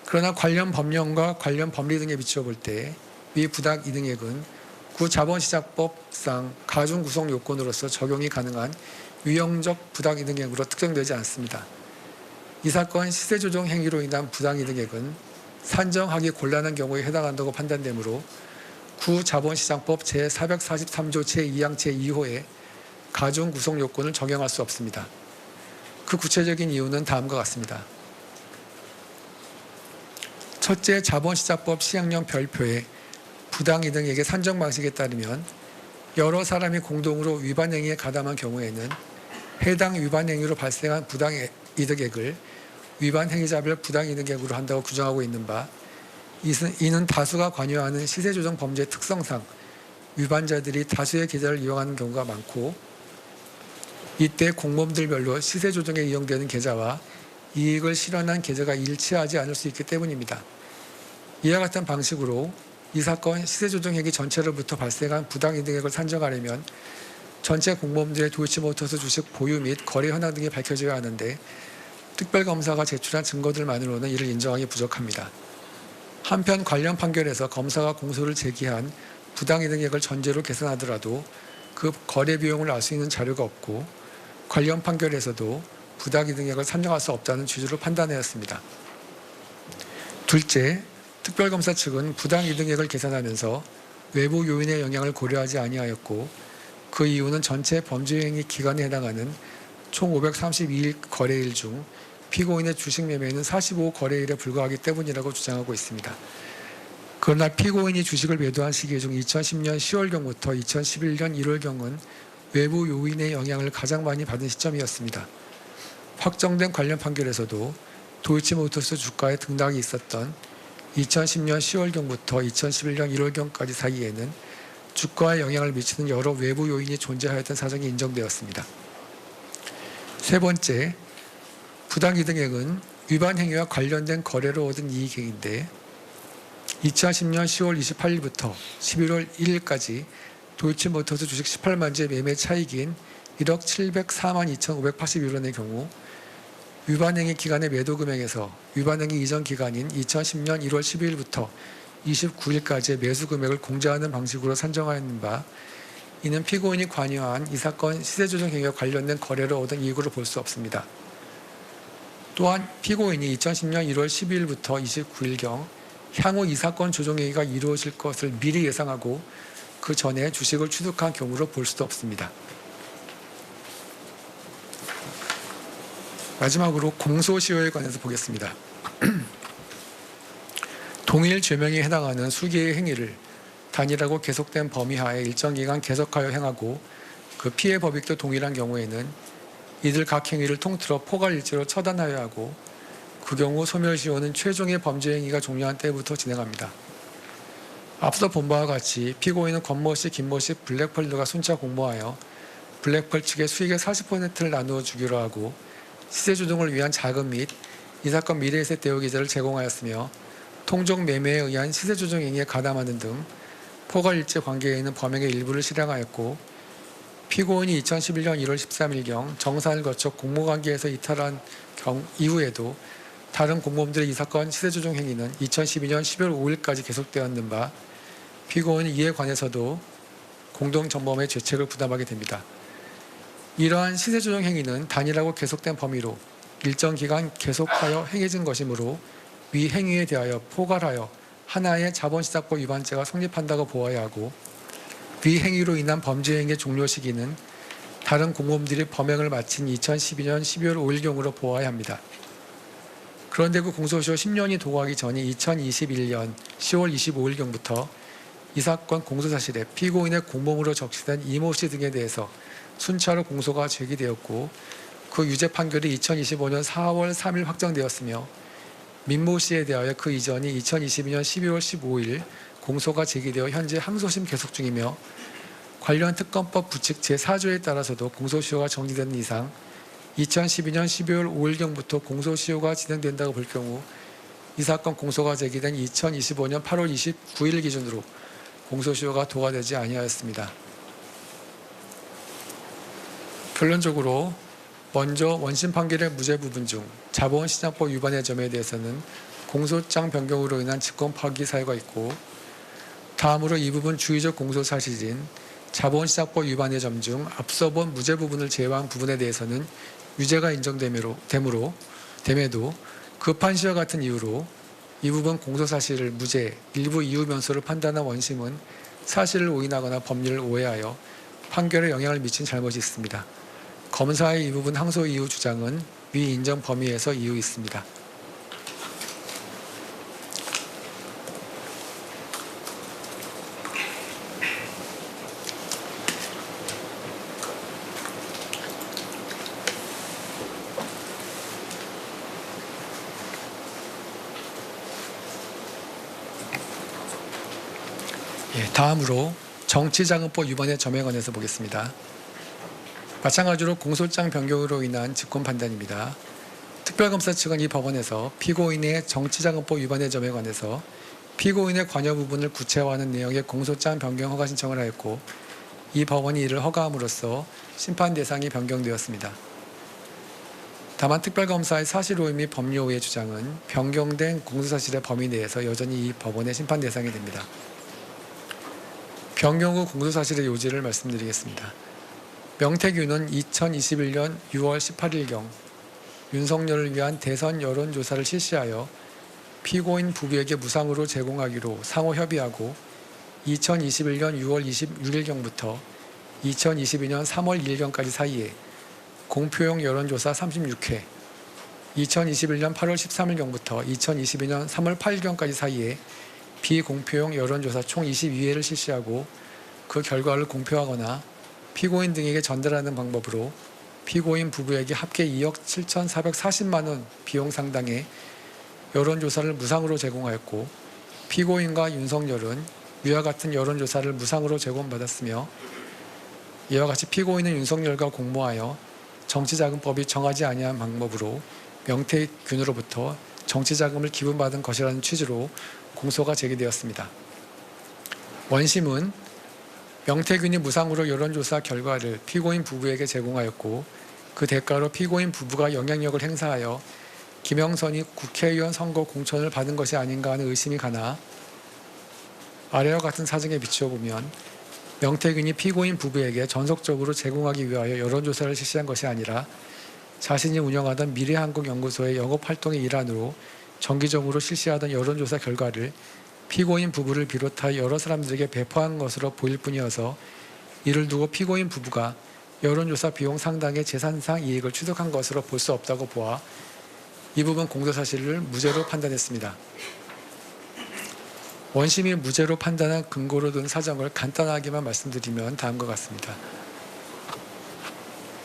그러나 관련 법령과 관련 법리 등에 비추어 볼 때 위 부당이득액은 구 자본시장법상 가중 구성 요건으로서 적용이 가능한 유형적 부당이득액으로 특정되지 않습니다. 이 사건 시세 조정 행위로 인한 부당이득액은 산정하기 곤란한 경우에 해당한다고 판단되므로 구 자본시장법 제443조 제2항 제2호에 가중 구성 요건을 적용할 수 없습니다. 그 구체적인 이유는 다음과 같습니다. 첫째, 자본시장법 시행령 별표에 부당이득액의 산정 방식에 따르면 여러 사람이 공동으로 위반 행위에 가담한 경우에는 해당 위반 행위로 발생한 부당이득액을 위반 행위자별 부당이득액으로 한다고 규정하고 있는 바 이는 다수가 관여하는 시세조정 범죄의 특성상 위반자들이 다수의 계좌를 이용하는 경우가 많고 이때 공범들별로 시세조정에 이용되는 계좌와 이익을 실현한 계좌가 일치하지 않을 수 있기 때문입니다. 이와 같은 방식으로 이 사건 시세조정액이 전체로부터 발생한 부당이득액을 산정하려면 전체 공범들의 도이치모터스 주식 보유 및 거래 현황 등이 밝혀져야 하는데 특별검사가 제출한 증거들만으로는 이를 인정하기 부족합니다. 한편 관련 판결에서 검사가 공소를 제기한 부당이득액을 전제로 계산하더라도 그 거래 비용을 알 수 있는 자료가 없고 관련 판결에서도 부당이득액을 산정할 수 없다는 취지로 판단하였습니다. 둘째, 특별검사 측은 부당이득액을 계산하면서 외부 요인의 영향을 고려하지 아니하였고 그 이유는 전체 범죄행위 기간에 해당하는 총 532일 거래일 중 피고인의 주식 매매는 45거래일에 불과하기 때문이라고 주장하고 있습니다. 그러나 피고인이 주식을 매도한 시기 중 2010년 10월경부터 2011년 1월경은 외부 요인의 영향을 가장 많이 받은 시점이었습니다. 확정된 관련 판결에서도 도이치모터스 주가의 등락이 있었던 2010년 10월경부터 2011년 1월경까지 사이에는 주가에 영향을 미치는 여러 외부 요인이 존재하였던 사정이 인정되었습니다. 세 번째, 부당이득액은 위반 행위와 관련된 거래로 얻은 이익액인데 2010년 10월 28일부터 11월 1일까지 도이치모터스 주식 18만 주의 매매 차익인 1억 704만 2,581원의 경우 위반행위 기간의 매도 금액에서 위반행위 이전 기간인 2010년 1월 12일부터 29일까지의 매수 금액을 공제하는 방식으로 산정하였는 바 이는 피고인이 관여한 이 사건 시세조정 행위와 관련된 거래로 얻은 이익으로 볼 수 없습니다. 또한 피고인이 2010년 1월 12일부터 29일경 향후 이 사건 조정행위가 이루어질 것을 미리 예상하고 그 전에 주식을 취득한 경우로 볼 수도 없습니다. 마지막으로 공소시효에 관해서 보겠습니다. 동일 죄명에 해당하는 수개의 행위를 단일하고 계속된 범위 하에 일정 기간 계속하여 행하고 그 피해 법익도 동일한 경우에는 이들 각 행위를 통틀어 포괄일체로 처단하여야 하고 그 경우 소멸시효는 최종의 범죄 행위가 종료한 때부터 진행합니다. 앞서 본 바와 같이 피고인은 권모씨, 김모씨, 블랙펄드가 순차 공모하여 블랙펄 측에 수익의 40%를 나누어 주기로 하고 시세 조정을 위한 자금 및 이 사건 미래에셋 대우 기자를 제공하였으며 통정 매매에 의한 시세 조정 행위에 가담하는 등 포괄일체 관계에 있는 범행의 일부를 실행하였고 피고인이 2011년 1월 13일경 정산을 거쳐 공모관계에서 이탈한 이후에도 다른 공모범들의 이 사건 시세 조정 행위는 2012년 12월 5일까지 계속되었는 바 피고인은 이에 관해서도 공동정범의 죄책을 부담하게 됩니다. 이러한 시세조정 행위는 단일하고 계속된 범위로 일정 기간 계속하여 행해진 것이므로 위 행위에 대하여 포괄하여 하나의 자본시장법 위반죄가 성립한다고 보아야 하고 위 행위로 인한 범죄 행위의 종료 시기는 다른 공범들이 범행을 마친 2012년 12월 5일경으로 보아야 합니다. 그런데 그 공소시효 10년이 도고하기 전인 2021년 10월 25일경부터 이 사건 공소사실에 피고인의 공범으로 적시된 이모 씨 등에 대해서 순차로 공소가 제기되었고 그 유죄 판결이 2025년 4월 3일 확정되었으며 민모 씨에 대하여 그 이전이 2022년 12월 15일 공소가 제기되어 현재 항소심 계속 중이며 관련 특검법 부칙 제4조에 따라서도 공소시효가 정지되는 이상 2012년 12월 5일경부터 공소시효가 진행된다고 볼 경우 이 사건 공소가 제기된 2025년 8월 29일 기준으로 공소시효가 도과되지 아니하였습니다. 결론적으로 먼저 원심 판결의 무죄 부분 중 자본시장법 위반의 점에 대해서는 공소장 변경으로 인한 직권 파기 사유가 있고 다음으로 이 부분 주의적 공소 사실인 자본시장법 위반의 점 중 앞서 본 무죄 부분을 제외한 부분에 대해서는 유죄가 인정됨에도 그 판시와 같은 이유로 이 부분 공소 사실을 무죄, 일부 이유 변소를 판단한 원심은 사실을 오인하거나 법리를 오해하여 판결에 영향을 미친 잘못이 있습니다. 검사의 이 부분 항소 이유 주장은 위 인정 범위에서 이유 있습니다. 다음으로 정치자금법 위반의 점에 관해서 보겠습니다. 마찬가지로 공소장 변경으로 인한 직권 판단입니다. 특별검사 측은 이 법원에서 피고인의 정치자금법 위반의 점에 관해서 피고인의 관여 부분을 구체화하는 내용의 공소장 변경 허가 신청을 하였고 이 법원이 이를 허가함으로써 심판 대상이 변경되었습니다. 다만 특별검사의 사실 오해 및 법리 오해 주장은 변경된 공소사실의 범위 내에서 여전히 이 법원의 심판 대상이 됩니다. 변경 후 공소사실의 요지를 말씀드리겠습니다. 명태균은 2021년 6월 18일경 윤석열을 위한 대선 여론조사를 실시하여 피고인 부부에게 무상으로 제공하기로 상호 협의하고 2021년 6월 26일경부터 2022년 3월 2일경까지 사이에 공표용 여론조사 36회, 2021년 8월 13일경부터 2022년 3월 8일경까지 사이에 비공표용 여론조사 총 22회를 실시하고 그 결과를 공표하거나 피고인 등에게 전달하는 방법으로 피고인 부부에게 합계 2억 7,440만 원 비용 상당의 여론조사를 무상으로 제공하였고 피고인과 윤석열은 위와 같은 여론조사를 무상으로 제공받았으며 이와 같이 피고인은 윤석열과 공모하여 정치자금법이 정하지 아니한 방법으로 명태균으로부터 정치자금을 기부받은 것이라는 취지로 공소가 제기되었습니다. 원심은 명태균이 무상으로 여론조사 결과를 피고인 부부에게 제공하였고 그 대가로 피고인 부부가 영향력을 행사하여 김영선이 국회의원 선거 공천을 받은 것이 아닌가 하는 의심이 가나 아래와 같은 사정에 비추어 보면 명태균이 피고인 부부에게 전속적으로 제공하기 위하여 여론조사를 실시한 것이 아니라 자신이 운영하던 미래한국연구소의 영업활동의 일환으로 정기적으로 실시하던 여론조사 결과를 피고인 부부를 비롯하여 여러 사람들에게 배포한 것으로 보일 뿐이어서 이를 두고 피고인 부부가 여론조사 비용 상당의 재산상 이익을 취득한 것으로 볼 수 없다고 보아 이 부분 공소사실을 무죄로 판단했습니다. 원심이 무죄로 판단한 근거로 둔 사정을 간단하게만 말씀드리면 다음과 같습니다.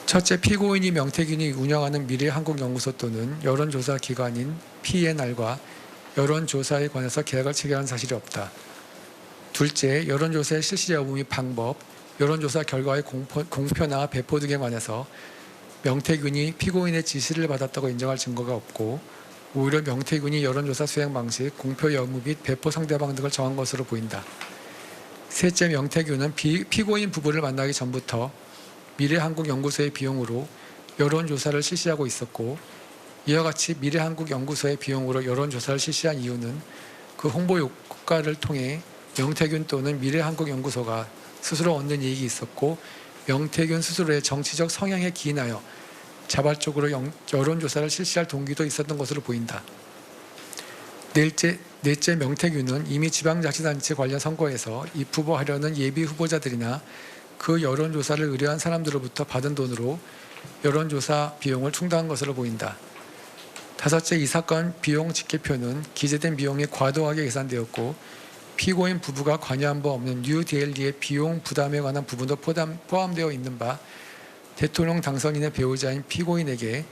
첫째, 피고인이 명태균이 운영하는 미래한국연구소 또는 여론조사 기관인 P&R과 여론조사에 관해서 계약을 체결한 사실이 없다. 둘째, 여론조사의 실시 여부 및 방법, 여론조사 결과의 공표나 배포 등에 관해서 명태균이 피고인의 지시를 받았다고 인정할 증거가 없고 오히려 명태균이 여론조사 수행 방식, 공표 여부 및 배포 상대방 등을 정한 것으로 보인다. 셋째, 명태균은 피고인 부부를 만나기 전부터 미래한국연구소의 비용으로 여론조사를 실시하고 있었고 이와 같이 미래한국연구소의 비용으로 여론조사를 실시한 이유는 그 홍보 효과를 통해 명태균 또는 미래한국연구소가 스스로 얻는 이익이 있었고 명태균 스스로의 정치적 성향에 기인하여 자발적으로 여론조사를 실시할 동기도 있었던 것으로 보인다. 넷째, 명태균은 이미 지방자치단체 관련 선거에서 입후보하려는 예비 후보자들이나 그 여론조사를 의뢰한 사람들로부터 받은 돈으로 여론조사 비용을 충당한 것으로 보인다. 다섯째, 이 사건 비용 집계표는 기재된 비용이 과도하게 계산되었고 피고인 부부가 관여한 바 없는 뉴딜리의 비용 부담에 관한 부분도 포함되어 있는 바 대통령 당선인의 배우자인 피고인에게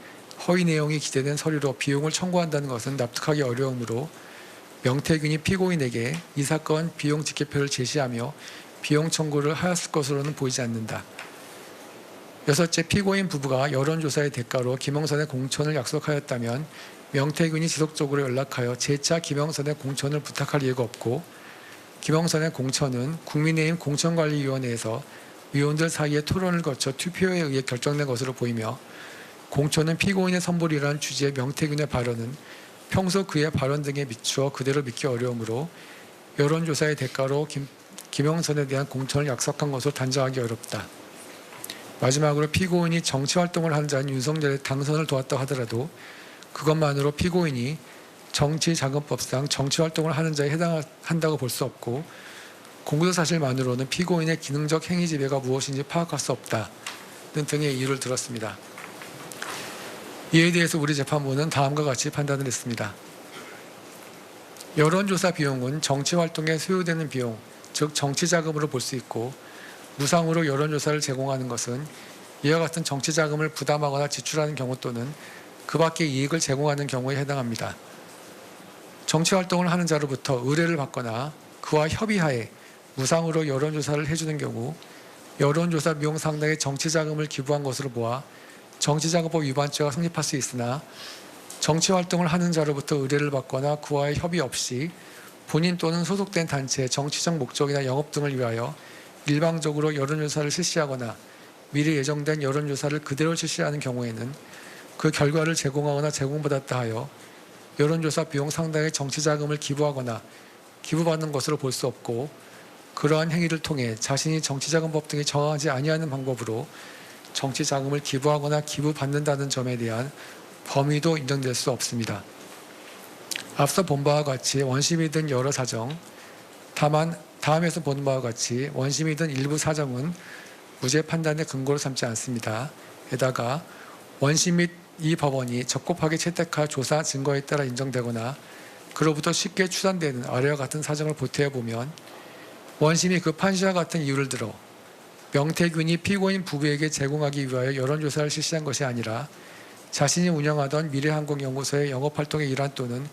허위 내용이 기재된 서류로 비용을 청구한다는 것은 납득하기 어려우므로 명태균이 피고인에게 이 사건 비용 집계표를 제시하며 비용 청구를 하였을 것으로는 보이지 않는다. 여섯째, 피고인 부부가 여론조사의 대가로 김영선의 공천을 약속하였다면 명태균이 지속적으로 연락하여 재차 김영선의 공천을 부탁할 이유가 없고 김영선의 공천은 국민의힘 공천관리위원회에서 위원들 사이의 토론을 거쳐 투표에 의해 결정된 것으로 보이며 공천은 피고인의 선물이라는 취지의 명태균의 발언은 평소 그의 발언 등에 비추어 그대로 믿기 어려우므로 여론조사의 대가로 김영선에 대한 공천을 약속한 것으로 단정하기 어렵다. 마지막으로 피고인이 정치활동을 하는 자인 윤석열의 당선을 도왔다고 하더라도 그것만으로 피고인이 정치자금법상 정치활동을 하는 자에 해당한다고 볼 수 없고 공소사실만으로는 피고인의 기능적 행위 지배가 무엇인지 파악할 수 없다는 등의 이유를 들었습니다. 이에 대해서 우리 재판부는 다음과 같이 판단을 했습니다. 여론조사 비용은 정치활동에 소요되는 비용, 즉 정치자금으로 볼 수 있고 무상으로 여론조사를 제공하는 것은 이와 같은 정치자금을 부담하거나 지출하는 경우 또는 그 밖의 이익을 제공하는 경우에 해당합니다. 정치활동을 하는 자로부터 의뢰를 받거나 그와 협의하에 무상으로 여론조사를 해주는 경우 여론조사 비용 상당의 정치자금을 기부한 것으로 보아 정치자금법 위반죄가 성립할 수 있으나 정치활동을 하는 자로부터 의뢰를 받거나 그와의 협의 없이 본인 또는 소속된 단체의 정치적 목적이나 영업 등을 위하여 일방적으로 여론조사를 실시하거나 미리 예정된 여론조사를 그대로 실시하는 경우에는 그 결과를 제공하거나 제공받았다 하여 여론조사 비용 상당의 정치자금을 기부하거나 기부받는 것으로 볼 수 없고, 그러한 행위를 통해 자신이 정치자금법 등이 정하지 아니하는 방법으로 정치자금을 기부하거나 기부받는다는 점에 대한 범위도 인정될 수 없습니다. 앞서 본 바와 같이 원심이 든 여러 사정, 다만 다음에서 본 바와 같이 원심이 든 일부 사정은 무죄 판단의 근거로 삼지 않습니다. 게다가 원심 및 이 법원이 적법하게 채택할 조사 증거에 따라 인정되거나 그로부터 쉽게 추산되는 아래와 같은 사정을 보태어 보면, 원심이 그 판시와 같은 이유를 들어 명태균이 피고인 부부에게 제공하기 위하여 여론조사를 실시한 것이 아니라 자신이 운영하던 미래한국연구소의 영업활동의 일환 또는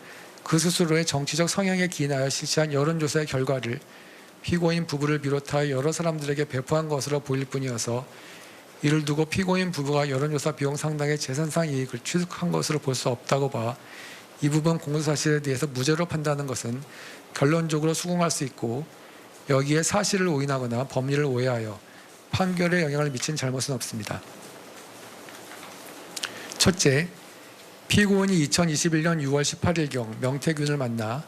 그 스스로의 정치적 성향에 기인하여 실시한 여론조사의 결과를 피고인 부부를 비롯하여 여러 사람들에게 배포한 것으로 보일 뿐이어서, 이를 두고 피고인 부부가 여론조사 비용 상당의 재산상 이익을 취득한 것으로 볼 수 없다고 봐 이 부분 공소사실에 대해서 무죄로 판단하는 것은 결론적으로 수긍할 수 있고, 여기에 사실을 오인하거나 법리를 오해하여 판결에 영향을 미친 잘못은 없습니다. 첫째, 피고인이 2021년 6월 18일경 명태균을 만나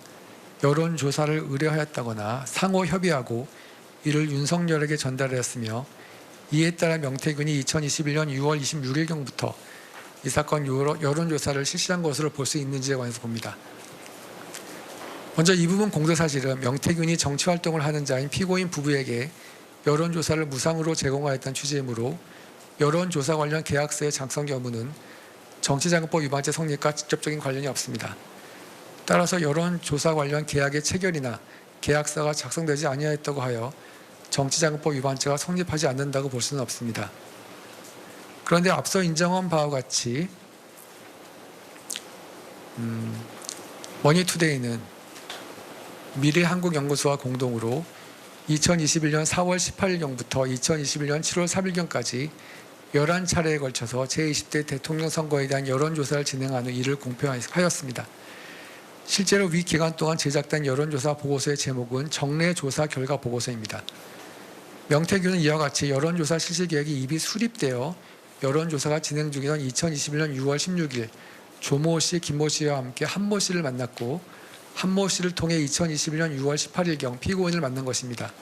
여론조사를 의뢰하였다거나 상호 협의하고 이를 윤석열에게 전달하였으며, 이에 따라 명태균이 2021년 6월 26일경부터 이 사건 여론조사를 실시한 것으로 볼 수 있는지에 관해서 봅니다. 먼저 이 부분 공소사실은 명태균이 정치활동을 하는 자인 피고인 부부에게 여론조사를 무상으로 제공하였다는 취지이므로 여론조사 관련 계약서의 작성 여부는 정치자금법 위반죄 성립과 직접적인 관련이 없습니다. 따라서 여론조사 관련 계약의 체결이나 계약서가 작성되지 아니하였다고 하여 정치자금법 위반죄가 성립하지 않는다고 볼 수는 없습니다. 그런데 앞서 인정한 바와 같이 머니투데이는 미래한국연구소와 공동으로 2021년 4월 18일경부터 2021년 7월 3일경까지 11차례에 걸쳐서 제20대 대통령 선거에 대한 여론조사를 진행한 후 이를 공표하였습니다. 실제로 위 기간 동안 제작된 여론조사 보고서의 제목은 정례조사 결과 보고서입니다. 명태균은 이와 같이 여론조사 실시 계획이 이미 수립되어 여론조사가 진행 중이던 2021년 6월 16일 조모 씨, 김모 씨와 함께 한모 씨를 만났고, 한모 씨를 통해 2021년 6월 18일경 피고인을 만난 것입니다.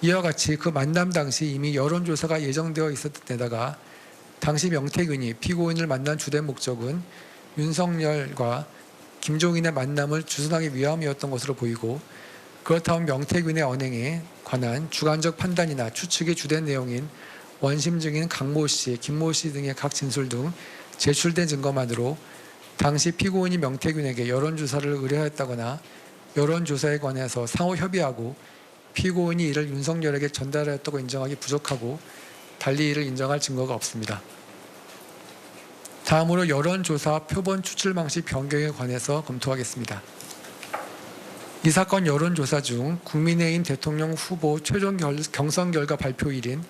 이와 같이 그 만남 당시 이미 여론조사가 예정되어 있었던 데다가 당시 명태균이 피고인을 만난 주된 목적은 윤석열과 김종인의 만남을 주선하기 위함이었던 것으로 보이고, 그렇다면 명태균의 언행에 관한 주관적 판단이나 추측의 주된 내용인 원심 증인 강모 씨, 김모 씨 등의 각 진술 등 제출된 증거만으로 당시 피고인이 명태균에게 여론조사를 의뢰하였다거나 여론조사에 관해서 상호 협의하고 피고인이 이를 윤석열에게 전달하였다고 인정하기 부족하고, 달리 이를 인정할 증거가 없습니다. 다음으로 여론조사 표본 추출 방식 변경에 관해서 검토하겠습니다. 이 사건 여론조사 중 국민의힘 대통령 후보 최종 경선 결과 발표일인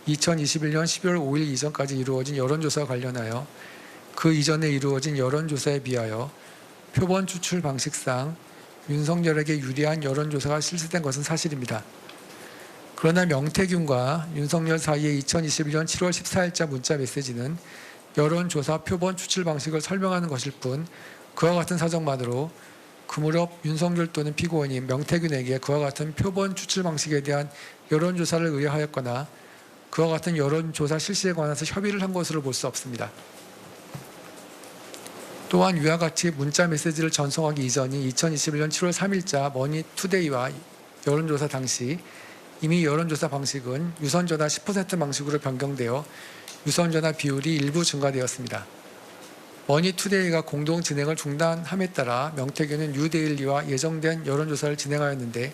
2021년 12월 5일 이전까지 이루어진 여론조사와 관련하여 그 이전에 이루어진 여론조사에 비하여 표본 추출 방식상 윤석열에게 유리한 여론조사가 실시된 것은 사실입니다. 그러나 명태균과 윤석열 사이의 2021년 7월 14일자 문자 메시지는 여론조사 표본 추출 방식을 설명하는 것일 뿐, 그와 같은 사정만으로 그 무렵 윤석열 또는 피고인이 명태균에게 그와 같은 표본 추출 방식에 대한 여론조사를 의뢰하였거나 그와 같은 여론조사 실시에 관해서 협의를 한 것으로 볼 수 없습니다. 또한 위와 같이 문자 메시지를 전송하기 이전인 2021년 7월 3일자 머니투데이와 여론조사 당시 이미 여론조사 방식은 유선전화 10% 방식으로 변경되어 유선전화 비율이 일부 증가되었습니다. 머니투데이가 공동 진행을 중단함에 따라 명태균은 뉴데일리와 예정된 여론조사를 진행하였는데,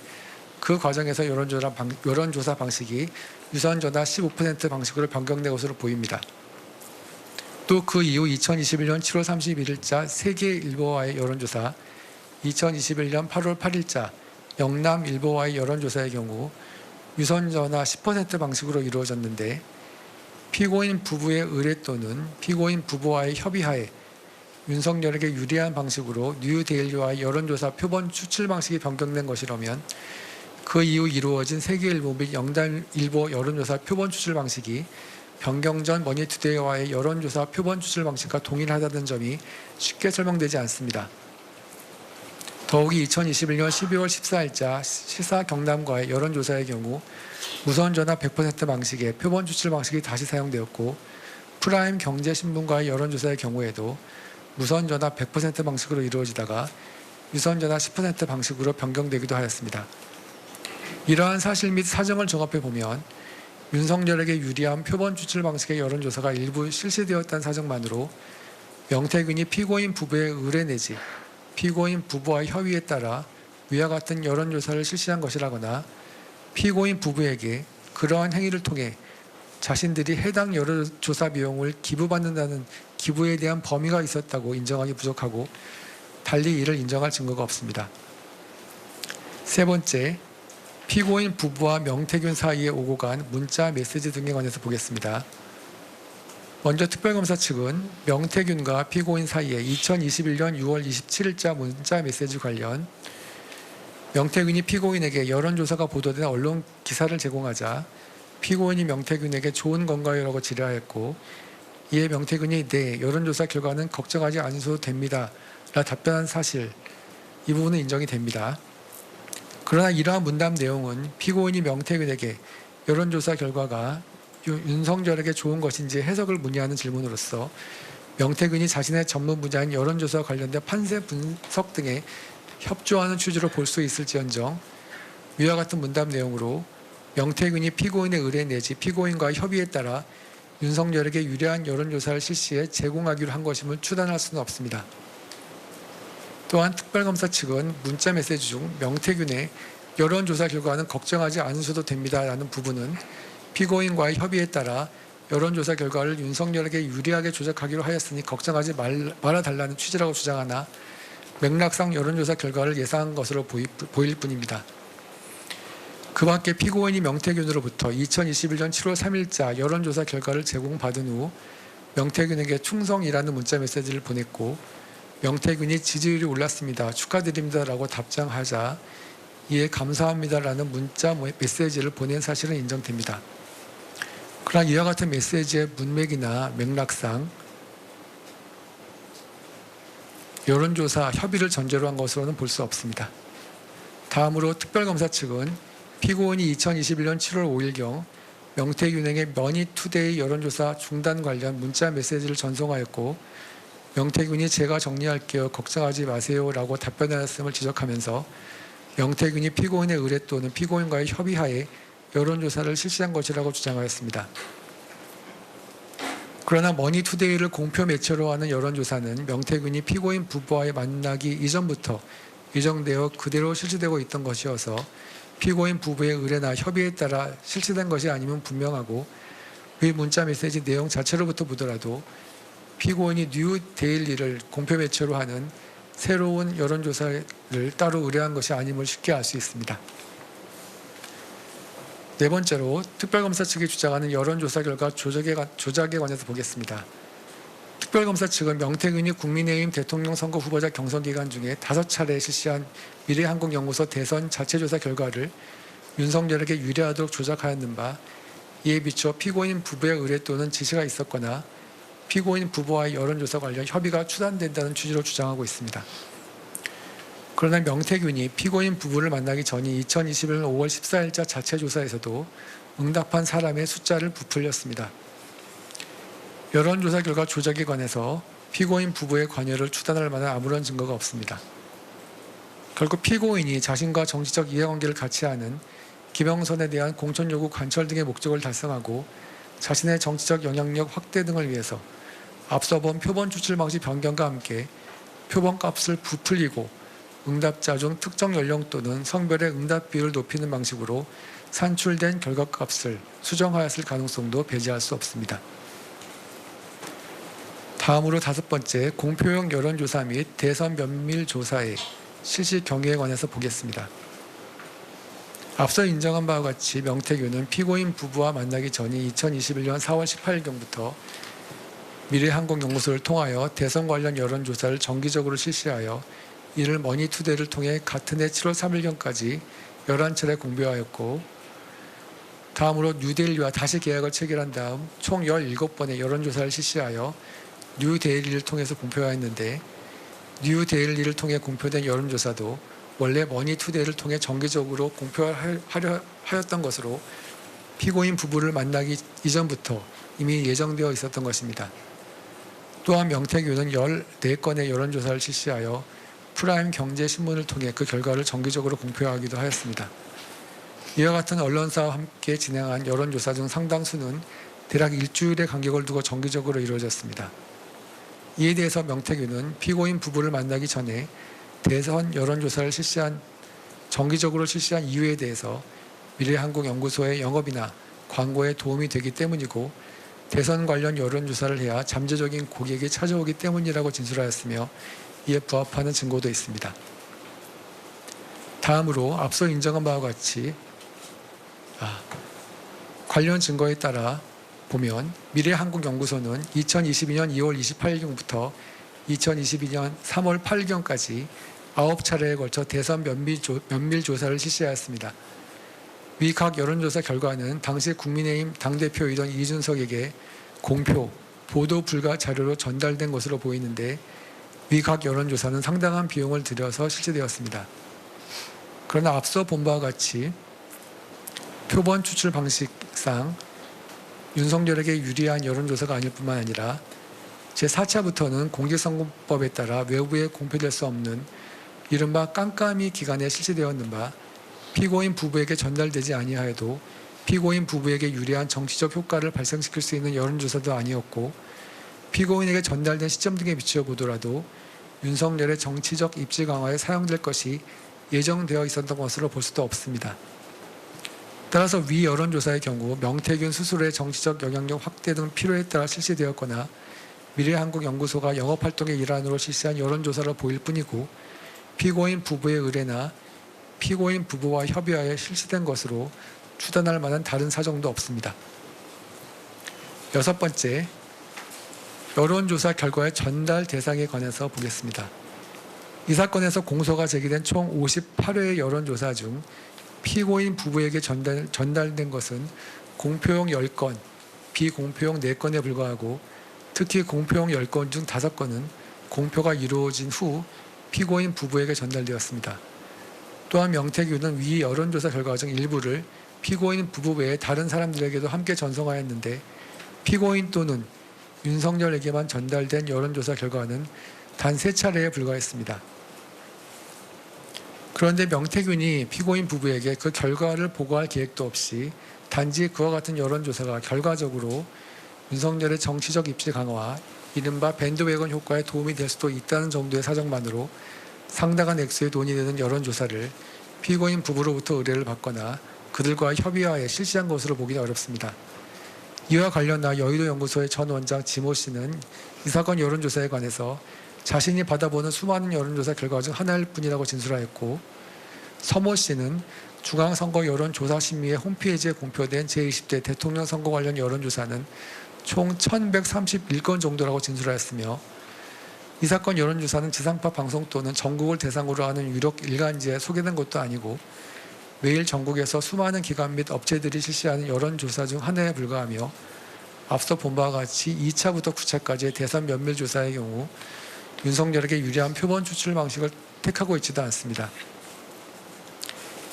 그 과정에서 여론조사 방식이 유선전화 15% 방식으로 변경된 것으로 보입니다. 또 그 이후 2021년 7월 31일자 세계일보와의 여론조사, 2021년 8월 8일자 영남일보와의 여론조사의 경우 유선전화 10% 방식으로 이루어졌는데, 피고인 부부의 의뢰 또는 피고인 부부와의 협의하에 윤석열에게 유리한 방식으로 뉴데일리와의 여론조사 표본 추출 방식이 변경된 것이라면, 그 이후 이루어진 세계일보 및 영남일보 여론조사 표본 추출 방식이 변경 전 머니투데이와의 여론조사 표본 추출 방식과 동일하다는 점이 쉽게 설명되지 않습니다. 더욱이 2021년 12월 14일자 시사 경남과의 여론조사의 경우 무선전화 100% 방식의 표본 추출 방식이 다시 사용되었고 프라임 경제신문과의 여론조사의 경우에도 무선전화 100% 방식으로 이루어지다가 유선전화 10% 방식으로 변경되기도 하였습니다. 이러한 사실 및 사정을 종합해 보면 윤석열에게 유리한 표본 추출 방식의 여론조사가 일부 실시되었다는 사정만으로 명태균이 피고인 부부의 의뢰 내지 피고인 부부와의 협의에 따라 위와 같은 여론조사를 실시한 것이라거나 피고인 부부에게 그러한 행위를 통해 자신들이 해당 여론조사 비용을 기부받는다는 기부에 대한 범위가 있었다고 인정하기 부족하고 달리 이를 인정할 증거가 없습니다. 세 번째, 피고인 부부와 명태균 사이에 오고 간 문자 메시지 등에 관해서 보겠습니다. 먼저 특별검사 측은 명태균과 피고인 사이에 2021년 6월 27일자 문자 메시지 관련 명태균이 피고인에게 여론조사가 보도된 언론 기사를 제공하자 피고인이 명태균에게 좋은 건가요라고 질의하였고 이에 명태균이 네, 여론조사 결과는 걱정하지 않으셔도 됩니다 라 답변한 사실, 이 부분은 인정이 됩니다. 그러나 이러한 문답 내용은 피고인이 명태균에게 여론조사 결과가 윤석열에게 좋은 것인지 해석을 문의하는 질문으로서 명태균이 자신의 전문 분야인 여론조사와 관련된 판세 분석 등에 협조하는 취지로 볼 수 있을지언정 위와 같은 문답 내용으로 명태균이 피고인의 의뢰 내지 피고인과의 협의에 따라 윤석열에게 유리한 여론조사를 실시해 제공하기로 한 것임을 추단할 수는 없습니다. 또한 특별검사 측은 문자 메시지 중 명태균의 여론조사 결과는 걱정하지 않으셔도 됩니다라는 부분은 피고인과의 협의에 따라 여론조사 결과를 윤석열에게 유리하게 조작하기로 하였으니 걱정하지 말아달라는 취지라고 주장하나 맥락상 여론조사 결과를 예상한 것으로 보일 뿐입니다. 그 밖에 피고인이 명태균으로부터 2021년 7월 3일자 여론조사 결과를 제공받은 후 명태균에게 충성이라는 문자 메시지를 보냈고 명태균이 지지율이 올랐습니다. 축하드립니다라고 답장하자 이에 감사합니다라는 문자 메시지를 보낸 사실은 인정됩니다. 그러나 이와 같은 메시지의 문맥이나 맥락상 여론조사 협의를 전제로 한 것으로는 볼 수 없습니다. 다음으로 특별검사 측은 피고인이 2021년 7월 5일경 명태균에게 머니투데이 여론조사 중단 관련 문자 메시지를 전송하였고 명태균이 제가 정리할게요. 걱정하지 마세요라고 답변하였음을 지적하면서 명태균이 피고인의 의뢰 또는 피고인과의 협의하에 여론조사를 실시한 것이라고 주장하였습니다. 그러나 머니투데이를 공표 매체로 하는 여론조사는 명태균이 피고인 부부와의 만나기 이전부터 예정되어 그대로 실시되고 있던 것이어서 피고인 부부의 의뢰나 협의에 따라 실시된 것이 아니면 분명하고 그 문자 메시지 내용 자체로부터 보더라도 피고인이 뉴데일리를 공표 매체로 하는 새로운 여론조사를 따로 의뢰한 것이 아님을 쉽게 알 수 있습니다. 네 번째로 특별검사 측이 주장하는 여론조사 결과 조작에 관해서 보겠습니다. 특별검사 측은 명태균이 국민의힘 대통령 선거 후보자 경선 기간 중에 5차례 실시한 미래한국연구소 대선 자체조사 결과를 윤석열에게 유리하도록 조작하였는 바 이에 비춰 피고인 부부의 의뢰 또는 지시가 있었거나 피고인 부부와의 여론조사 관련 협의가 추단된다는 취지로 주장하고 있습니다. 그러나 명태균이 피고인 부부를 만나기 전인 2021년 5월 14일자 자체조사에서도 응답한 사람의 숫자를 부풀렸습니다. 여론조사 결과 조작에 관해서 피고인 부부의 관여를 추단할 만한 아무런 증거가 없습니다. 결국 피고인이 자신과 정치적 이해관계를 같이 하는 김영선에 대한 공천요구 관철 등의 목적을 달성하고 자신의 정치적 영향력 확대 등을 위해서 앞서 본 표본 추출 방식 변경과 함께 표본값을 부풀리고 응답자 중 특정 연령 또는 성별의 응답 비율을 높이는 방식으로 산출된 결과값을 수정하였을 가능성도 배제할 수 없습니다. 다음으로 5번째, 공표용 여론조사 및 대선 면밀조사의 실시 경위에 관해서 보겠습니다. 앞서 인정한 바와 같이 명태균은 피고인 부부와 만나기 전인 2021년 4월 18일경부터 미래한국연구소를 통하여 대선 관련 여론조사를 정기적으로 실시하여 이를 머니투데이를 통해 같은 해 7월 3일경까지 11차례 공표하였고 다음으로 뉴데일리와 다시 계약을 체결한 다음 총 17번의 여론조사를 실시하여 뉴데일리를 통해서 공표하였는데, 뉴데일리를 통해 공표된 여론조사도 원래 머니투데이를 통해 정기적으로 공표하려 하였던 것으로 피고인 부부를 만나기 이전부터 이미 예정되어 있었던 것입니다. 또한 명태균은 14건의 여론조사를 실시하여 프라임 경제신문을 통해 그 결과를 정기적으로 공표하기도 하였습니다. 이와 같은 언론사와 함께 진행한 여론조사 중 상당수는 대략 일주일의 간격을 두고 정기적으로 이루어졌습니다. 이에 대해서 명태균은 피고인 부부를 만나기 전에 대선 여론조사를 정기적으로 실시한 이유에 대해서 미래한국연구소의 영업이나 광고에 도움이 되기 때문이고, 대선 관련 여론조사를 해야 잠재적인 고객이 찾아오기 때문이라고 진술하였으며, 이에 부합하는 증거도 있습니다. 다음으로 앞서 인정한 바와 같이 관련 증거에 따라 보면 미래한국연구소는 2022년 2월 28일경부터 2022년 3월 8일경까지 9차례에 걸쳐 대선 면밀 조사를 실시하였습니다. 위 각 여론조사 결과는 당시 국민의힘 당대표이던 이준석에게 공표, 보도 불가 자료로 전달된 것으로 보이는데, 위 각 여론조사는 상당한 비용을 들여서 실시되었습니다. 그러나 앞서 본 바와 같이 표본 추출 방식상 윤석열에게 유리한 여론조사가 아닐 뿐만 아니라 제4차부터는 공직선거법에 따라 외부에 공표될 수 없는 이른바 깜깜이 기간에 실시되었는 바, 피고인 부부에게 전달되지 아니하여도 피고인 부부에게 유리한 정치적 효과를 발생시킬 수 있는 여론조사도 아니었고, 피고인에게 전달된 시점 등에 비추어 보더라도 윤석열의 정치적 입지 강화에 사용될 것이 예정되어 있었던 것으로 볼 수도 없습니다. 따라서 위 여론조사의 경우 명태균 스스로의 정치적 영향력 확대 등 필요에 따라 실시되었거나 미래한국연구소가 영업활동의 일환으로 실시한 여론조사로 보일 뿐이고, 피고인 부부의 의뢰나 피고인 부부와 협의하에 실시된 것으로 추단할 만한 다른 사정도 없습니다. 6번째, 여론조사 결과의 전달 대상에 관해서 보겠습니다. 이 사건에서 공소가 제기된 총 58회의 여론조사 중 피고인 부부에게 전달된 것은 공표용 10건, 비공표용 4건에 불과하고, 특히 공표용 10건 중 5건은 공표가 이루어진 후 피고인 부부에게 전달되었습니다. 또한 명태균은 위 여론조사 결과 중 일부를 피고인 부부 외에 다른 사람들에게도 함께 전송하였는데, 피고인 또는 윤석열에게만 전달된 여론조사 결과는 단 3차례에 불과했습니다. 그런데 명태균이 피고인 부부에게 그 결과를 보고할 계획도 없이 단지 그와 같은 여론조사가 결과적으로 윤석열의 정치적 입지 강화와 이른바 밴드웨건 효과에 도움이 될 수도 있다는 정도의 사정만으로 상당한 액수의 돈이 드는 여론조사를 피고인 부부로부터 의뢰를 받거나 그들과 협의하에 실시한 것으로 보기는 어렵습니다. 이와 관련하여 여의도연구소의 전 원장 지모 씨는 이 사건 여론조사에 관해서 자신이 받아보는 수많은 여론조사 결과 중 하나일 뿐이라고 진술하였고, 서모 씨는 중앙선거 여론조사심의회 홈페이지에 공표된 제20대 대통령 선거 관련 여론조사는 총 1131건 정도라고 진술하였으며, 이 사건 여론조사는 지상파 방송 또는 전국을 대상으로 하는 유력 일간지에 소개된 것도 아니고 매일 전국에서 수많은 기관 및 업체들이 실시하는 여론조사 중 하나에 불과하며, 앞서 본 바와 같이 2차부터 9차까지의 대선 면밀조사의 경우 윤석열에게 유리한 표본 추출 방식을 택하고 있지도 않습니다.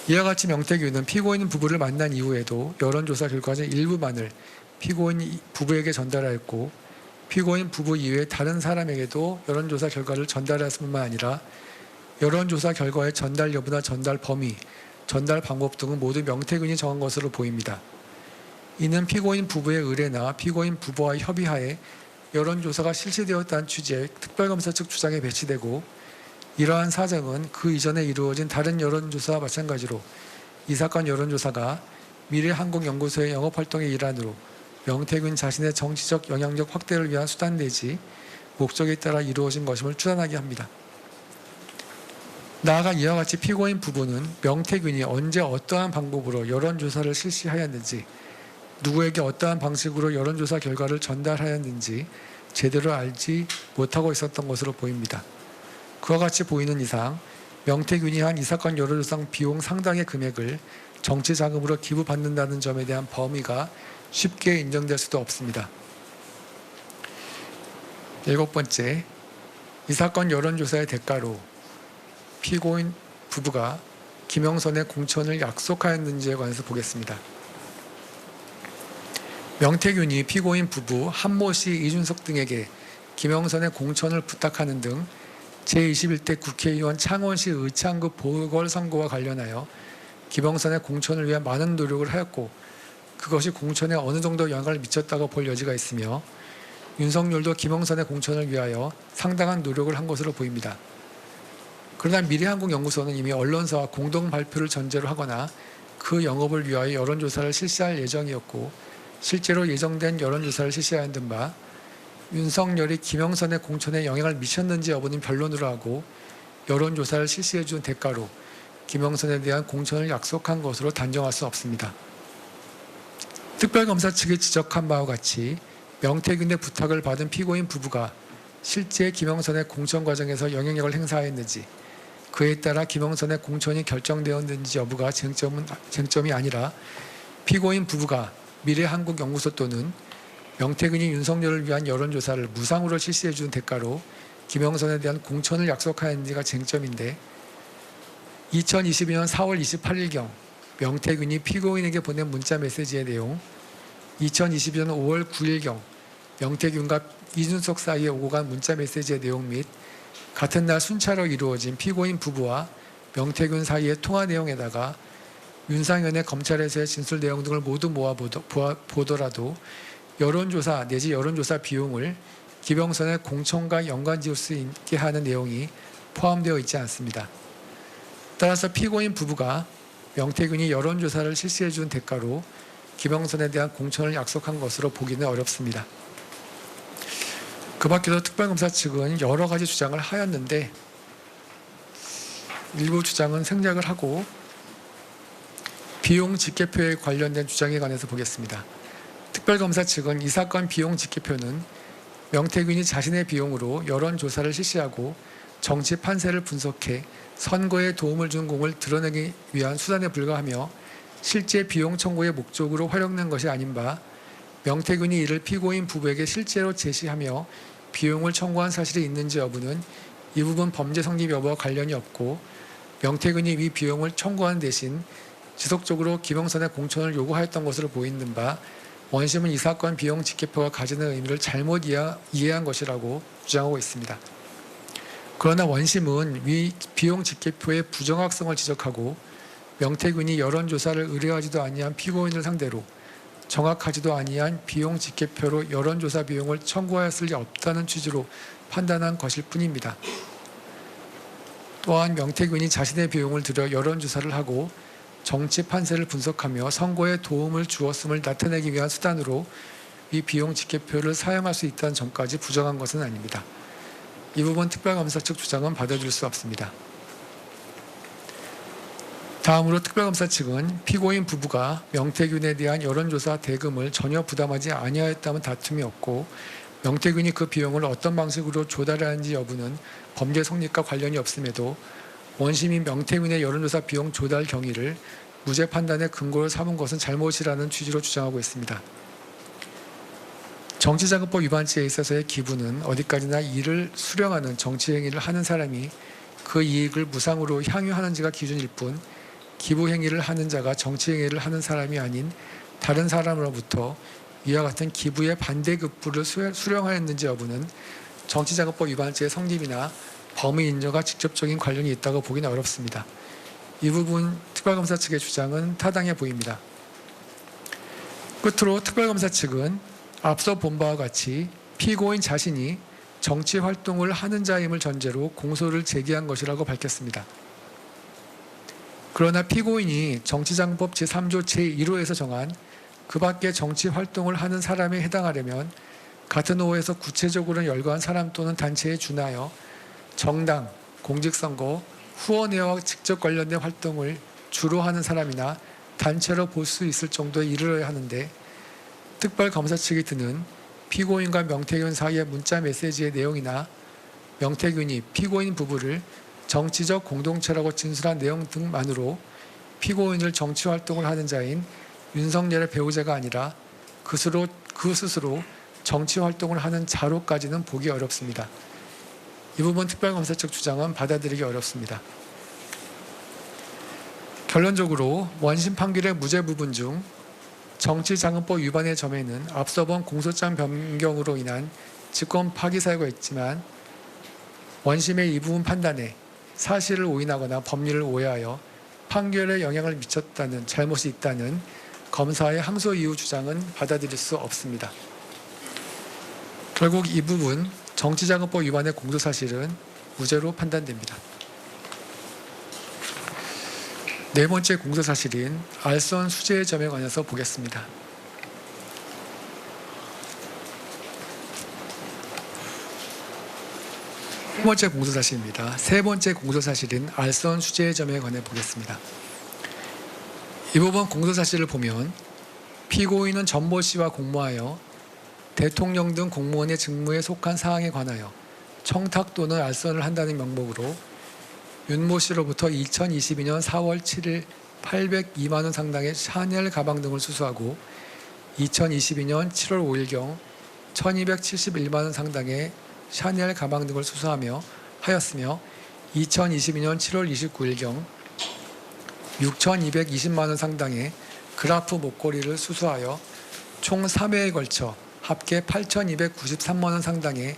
이와 같이 명태균은 피고인 부부를 만난 이후에도 여론조사 결과 중 일부만을 피고인 부부에게 전달하였고, 피고인 부부 이외의 다른 사람에게도 여론조사 결과를 전달했을 뿐만 아니라 여론조사 결과의 전달 여부나 전달 범위, 전달 방법 등은 모두 명태균이 정한 것으로 보입니다. 이는 피고인 부부의 의뢰나 피고인 부부와의 협의하에 여론조사가 실시되었다는 취지의 특별검사 측 주장에 배치되고, 이러한 사정은 그 이전에 이루어진 다른 여론조사와 마찬가지로 이 사건 여론조사가 미래한국연구소의 영업활동의 일환으로 명태균 자신의 정치적 영향력 확대를 위한 수단 내지 목적에 따라 이루어진 것임을 추단하게 합니다. 나아가 이와 같이 피고인 부부는 명태균이 언제 어떠한 방법으로 여론조사를 실시하였는지, 누구에게 어떠한 방식으로 여론조사 결과를 전달하였는지 제대로 알지 못하고 있었던 것으로 보입니다. 그와 같이 보이는 이상 명태균이 한 이 사건 여론조사 비용 상당의 금액을 정치 자금으로 기부받는다는 점에 대한 범위가 쉽게 인정될 수도 없습니다. 7번째, 이 사건 여론조사의 대가로 피고인 부부가 김영선의 공천을 약속하였는지에 관해서 보겠습니다. 명태균이 피고인 부부 한모 씨, 이준석 등에게 김영선의 공천을 부탁하는 등 제21대 국회의원 창원시 의창구 보궐선거와 관련하여 김영선의 공천을 위한 많은 노력을 하였고 그것이 공천에 어느 정도 영향을 미쳤다고 볼 여지가 있으며 윤석열도 김영선의 공천을 위하여 상당한 노력을 한 것으로 보입니다. 그러나 미래한국연구소는 이미 언론사와 공동 발표를 전제로 하거나 그 영업을 위하여 여론조사를 실시할 예정이었고 실제로 예정된 여론조사를 실시하는 등 바 윤석열이 김영선의 공천에 영향을 미쳤는지 여부는 변론으로 하고 여론조사를 실시해 준 대가로 김영선에 대한 공천을 약속한 것으로 단정할 수 없습니다. 특별검사 측이 지적한 바와 같이 명태균의 부탁을 받은 피고인 부부가 실제 김영선의 공천 과정에서 영향력을 행사했는지 그에 따라 김영선의 공천이 결정되었는지 여부가 쟁점이 아니라 피고인 부부가 미래한국연구소 또는 명태균이 윤석열을 위한 여론조사를 무상으로 실시해 준 대가로 김영선에 대한 공천을 약속하였는지가 쟁점인데 2022년 4월 28일경 명태균이 피고인에게 보낸 문자 메시지의 내용, 2022년 5월 9일경 명태균과 이준석 사이에 오고 간 문자 메시지의 내용 및 같은 날 순차로 이루어진 피고인 부부와 명태균 사이의 통화 내용에다가 윤상현의 검찰에서의 진술 내용 등을 모두 모아 보더라도 여론조사 내지 여론조사 비용을 김영선의 공천과 연관지을 수 있게 하는 내용이 포함되어 있지 않습니다. 따라서 피고인 부부가 명태균이 여론조사를 실시해 준 대가로 김영선에 대한 공천을 약속한 것으로 보기는 어렵습니다. 그 밖에도 특별검사 측은 여러 가지 주장을 하였는데 일부 주장은 생략을 하고 비용 집계표에 관련된 주장에 관해서 보겠습니다. 특별검사 측은 이 사건 비용 집계표는 명태균이 자신의 비용으로 여론조사를 실시하고 정치 판세를 분석해 선거에 도움을 준 공을 드러내기 위한 수단에 불과하며 실제 비용 청구의 목적으로 활용된 것이 아닌 바 명태균이 이를 피고인 부부에게 실제로 제시하며 비용을 청구한 사실이 있는지 여부는 이 부분 범죄 성립 여부와 관련이 없고 명태균이 이 비용을 청구한 대신 지속적으로 김영선의 공천을 요구하였던 것으로 보이는 바 원심은 이 사건 비용 집계표가 가지는 의미를 잘못 이해한 것이라고 주장하고 있습니다. 그러나 원심은 위 비용 집계표의 부정확성을 지적하고 명태균이 여론조사를 의뢰하지도 아니한 피고인을 상대로 정확하지도 아니한 비용 집계표로 여론조사 비용을 청구하였을 리 없다는 취지로 판단한 것일 뿐입니다. 또한 명태균이 자신의 비용을 들여 여론조사를 하고 정치 판세를 분석하며 선거에 도움을 주었음을 나타내기 위한 수단으로 이 비용 집계표를 사용할 수 있다는 점까지 부정한 것은 아닙니다. 이 부분 특별검사 측 주장은 받아줄 수 없습니다. 다음으로 특별검사 측은 피고인 부부가 명태균에 대한 여론조사 대금을 전혀 부담하지 아니하였다면 다툼이 없고 명태균이 그 비용을 어떤 방식으로 조달하는지 여부는 범죄 성립과 관련이 없음에도 원심이 명태균의 여론조사 비용 조달 경위를 무죄 판단의 근거로 삼은 것은 잘못이라는 취지로 주장하고 있습니다. 정치자금법 위반죄에 있어서의 기부는 어디까지나 이를 수령하는 정치행위를 하는 사람이 그 이익을 무상으로 향유하는지가 기준일 뿐 기부 행위를 하는 자가 정치 행위를 하는 사람이 아닌 다른 사람으로부터 이와 같은 기부의 반대급부를 수령하였는지 여부는 정치자금법 위반죄의 성립이나 범의 인정과 직접적인 관련이 있다고 보기는 어렵습니다. 이 부분 특별검사 측의 주장은 타당해 보입니다. 끝으로 특별검사 측은 앞서 본 바와 같이 피고인 자신이 정치 활동을 하는 자임을 전제로 공소를 제기한 것이라고 밝혔습니다. 그러나 피고인이 정치자금법 제3조 제1호에서 정한 그 밖에 정치 활동을 하는 사람에 해당하려면 같은 호에서 구체적으로 열거한 사람 또는 단체에 준하여 정당, 공직선거, 후원회와 직접 관련된 활동을 주로 하는 사람이나 단체로 볼 수 있을 정도에 이르러야 하는데 특별검사 측이 드는 피고인과 명태균 사이의 문자 메시지의 내용이나 명태균이 피고인 부부를 정치적 공동체라고 진술한 내용 등만으로 피고인을 정치 활동을 하는 자인 윤석열의 배우자가 아니라 그 스스로 정치 활동을 하는 자로까지는 보기 어렵습니다. 이 부분 특별검사 측 주장은 받아들이기 어렵습니다. 결론적으로 원심 판결의 무죄 부분 중 정치자금법 위반의 점에는 앞서 본 공소장 변경으로 인한 직권 파기 사유가 있지만 원심의 이 부분 판단에 사실을 오인하거나 법리를 오해하여 판결에 영향을 미쳤다는 잘못이 있다는 검사의 항소 이유 주장은 받아들일 수 없습니다. 결국 이 부분 정치자금법 위반의 공소사실은 무죄로 판단됩니다. 네 번째 공소사실인 알선 수재의 점에 관해서 보겠습니다. 세 번째 공소사실입니다. 세 번째 공소사실인 알선 수재의 점에 관해 보겠습니다. 이 부분 공소사실을 보면 피고인은 전모 씨와 공모하여 대통령 등 공무원의 직무에 속한 사항에 관하여 청탁 또는 알선을 한다는 명목으로 윤모 씨로부터 2022년 4월 7일 802만 원 상당의 샤넬 가방 등을 수수하고 2022년 7월 5일경 1271만 원 상당의 샤넬 가방 등을 수수하며 하였으며 2022년 7월 29일경 6,220만 원 상당의 그라프 목걸이를 수수하여 총 3회에 걸쳐 합계 8,293만 원 상당의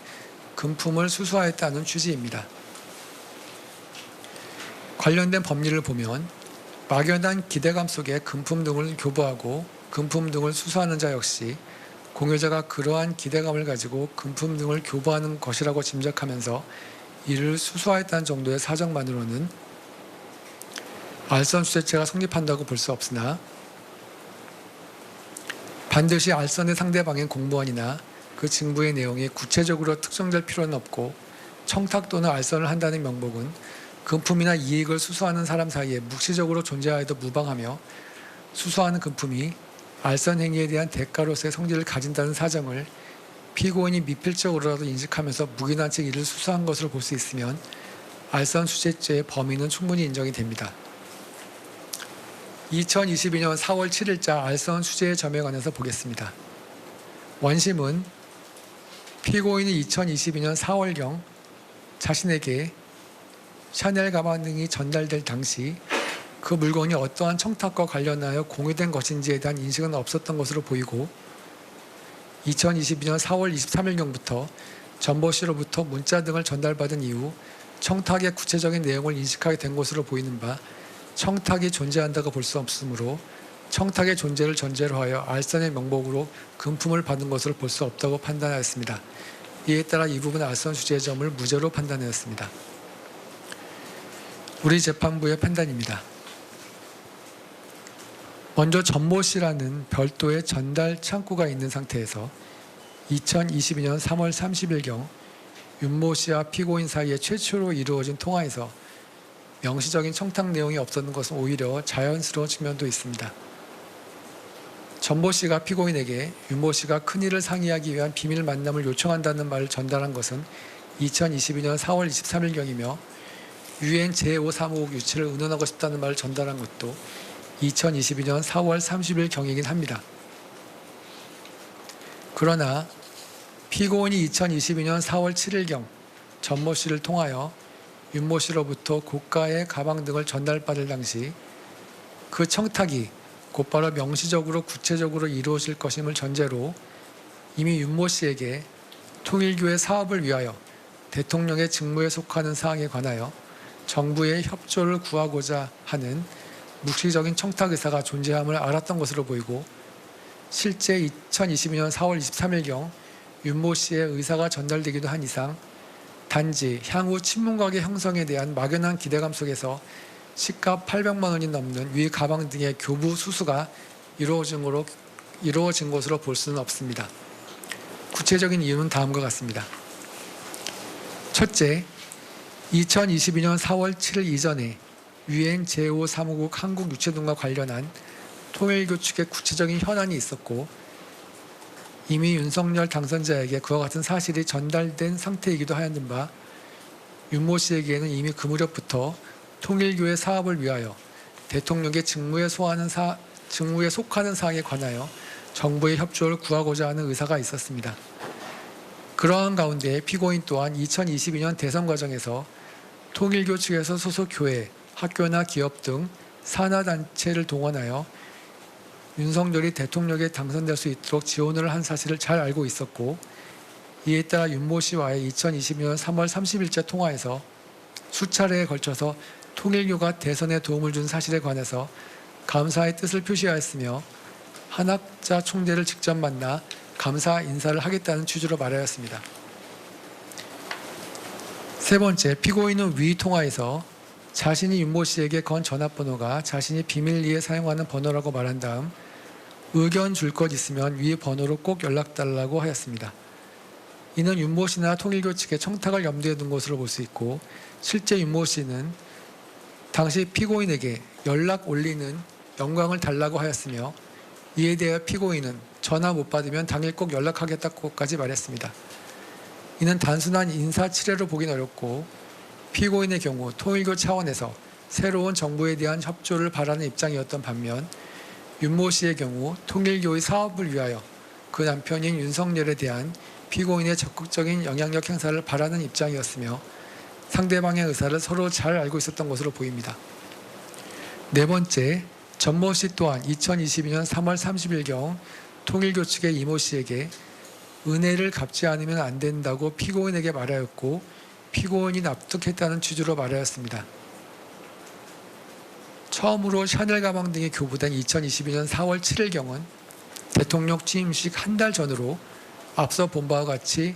금품을 수수하였다는 취지입니다. 관련된 법리를 보면 막연한 기대감 속에 금품 등을 교부하고 금품 등을 수수하는 자 역시 공여자가 그러한 기대감을 가지고 금품 등을 교부하는 것이라고 짐작하면서 이를 수수하였다는 정도의 사정만으로는 알선 수재죄가 성립한다고 볼 수 없으나 반드시 알선의 상대방인 공무원이나 그 직무의 내용이 구체적으로 특정될 필요는 없고 청탁 또는 알선을 한다는 명목은 금품이나 이익을 수수하는 사람 사이에 묵시적으로 존재하여도 무방하며 수수하는 금품이 알선 행위에 대한 대가로서의 성질을 가진다는 사정을 피고인이 미필적으로라도 인식하면서 묵인한 채 이를 수수한 것으로 볼 수 있으면 알선 수재죄의 범위는 충분히 인정이 됩니다. 2022년 4월 7일자 알선 수재의 점에 관해서 보겠습니다. 원심은 피고인이 2022년 4월경 자신에게 샤넬 가방 등이 전달될 당시 그 물건이 어떠한 청탁과 관련하여 공유된 것인지에 대한 인식은 없었던 것으로 보이고 2022년 4월 23일경부터 전모 씨로부터 문자 등을 전달받은 이후 청탁의 구체적인 내용을 인식하게 된 것으로 보이는 바 청탁이 존재한다고 볼 수 없으므로 청탁의 존재를 전제로 하여 알선의 명목으로 금품을 받은 것으로 볼 수 없다고 판단하였습니다. 이에 따라 이 부분 알선 수재의 점을 무죄로 판단하였습니다. 우리 재판부의 판단입니다. 먼저 전모 씨라는 별도의 전달 창구가 있는 상태에서 2022년 3월 30일경 윤모 씨와 피고인 사이에 최초로 이루어진 통화에서 명시적인 청탁 내용이 없었는 것은 오히려 자연스러운 측면도 있습니다. 전모 씨가 피고인에게 윤모 씨가 큰일을 상의하기 위한 비밀 만남을 요청한다는 말을 전달한 것은 2022년 4월 23일경이며 유엔 제5사무국 유치를 의논하고 싶다는 말을 전달한 것도 2022년 4월 30일 경이긴 합니다. 그러나 피고인이 2022년 4월 7일경 전모 씨를 통하여 윤모 씨로부터 고가의 가방 등을 전달받을 당시 그 청탁이 곧바로 명시적으로 구체적으로 이루어질 것임을 전제로 이미 윤모 씨에게 통일교의 사업을 위하여 대통령의 직무에 속하는 사항에 관하여 정부의 협조를 구하고자 하는 묵시적인 청탁 의사가 존재함을 알았던 것으로 보이고 실제 2022년 4월 23일경 윤모 씨의 의사가 전달되기도 한 이상 단지 향후 친문관계 형성에 대한 막연한 기대감 속에서 시가 800만 원이 넘는 위 가방 등의 교부 수수가 이루어진 것으로 볼 수는 없습니다. 구체적인 이유는 다음과 같습니다. 첫째, 2022년 4월 7일 이전에 유엔 제5사무국 한국 유치등과 관련한 통일교 측의 구체적인 현안이 있었고 이미 윤석열 당선자에게 그와 같은 사실이 전달된 상태이기도 하였는 바 윤모 씨에게는 이미 그 무렵부터 통일교의 사업을 위하여 대통령의 직무에 속하는 사항에 관하여 정부의 협조를 구하고자 하는 의사가 있었습니다. 그러한 가운데 피고인 또한 2022년 대선 과정에서 통일교 측에서 소속 교회, 학교나 기업 등 산하단체를 동원하여 윤석열이 대통령에 당선될 수 있도록 지원을 한 사실을 잘 알고 있었고, 이에 따라 윤모 씨와의 2022년 3월 30일째 통화에서 수차례에 걸쳐서 통일교가 대선에 도움을 준 사실에 관해서 감사의 뜻을 표시하였으며 한학자 총재를 직접 만나 감사 인사를 하겠다는 취지로 말하였습니다. 세 번째, 피고인은 위 통화에서 자신이 윤모 씨에게 건 전화번호가 자신이 비밀리에 사용하는 번호라고 말한 다음 의견 줄 것 있으면 위 번호로 꼭 연락달라고 하였습니다. 이는 윤모 씨나 통일교 측의 청탁을 염두에 둔 것으로 볼 수 있고, 실제 윤모 씨는 당시 피고인에게 연락 올리는 영광을 달라고 하였으며, 이에 대해 피고인은 전화 못 받으면 당일 꼭 연락하겠다고까지 말했습니다. 이는 단순한 인사치레로 보긴 어렵고, 피고인의 경우 통일교 차원에서 새로운 정부에 대한 협조를 바라는 입장이었던 반면, 윤모 씨의 경우 통일교의 사업을 위하여 그 남편인 윤석열에 대한 피고인의 적극적인 영향력 행사를 바라는 입장이었으며, 상대방의 의사를 서로 잘 알고 있었던 것으로 보입니다. 네 번째, 전모 씨 또한 2022년 3월 30일경 통일교 측의 이모 씨에게 은혜를 갚지 않으면 안 된다고 피고인에게 말하였고, 피고인이 납득했다는 취지로 말하였습니다. 처음으로 샤넬 가방 등이 교부된 2022년 4월 7일경은 대통령 취임식 한 달 전으로 앞서 본 바와 같이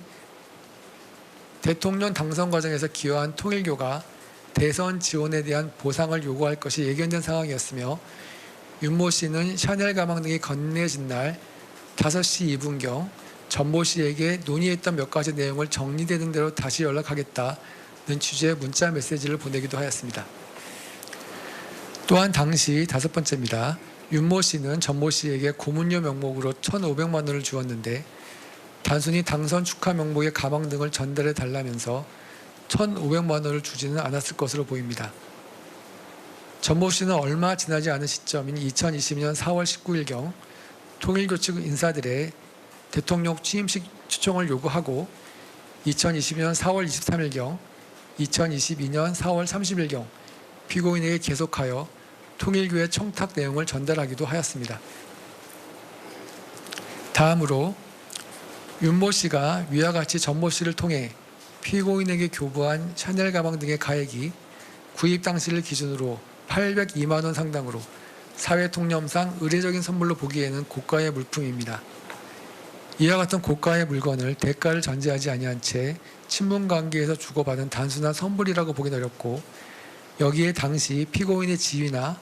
대통령 당선 과정에서 기여한 통일교가 대선 지원에 대한 보상을 요구할 것이 예견된 상황이었으며, 윤모 씨는 샤넬 가방 등이 건네진 날 5시 2분경 전모 씨에게 논의했던 몇 가지 내용을 정리되는 대로 다시 연락하겠다는 취지의 문자 메시지를 보내기도 하였습니다. 또한 당시 다섯 번째입니다. 윤모 씨는 전모 씨에게 고문료 명목으로 1,500만 원을 주었는데 단순히 당선 축하 명목의 가방 등을 전달해 달라면서 1,500만 원을 주지는 않았을 것으로 보입니다. 전모 씨는 얼마 지나지 않은 시점인 2022년 4월 19일경 통일교 측 인사들의 대통령 취임식 초청을 요구하고 2022년 4월 23일경, 2022년 4월 30일경 피고인에게 계속하여 통일교의 청탁 내용을 전달하기도 하였습니다. 다음으로 윤모 씨가 위와 같이 전모 씨를 통해 피고인에게 교부한 샤넬 가방 등의 가액이 구입 당시를 기준으로 802만 원 상당으로 사회 통념상 의례적인 선물로 보기에는 고가의 물품입니다. 이와 같은 고가의 물건을 대가를 전제하지 아니한 채 친분 관계에서 주고받은 단순한 선물이라고 보긴 어렵고, 여기에 당시 피고인의 지위나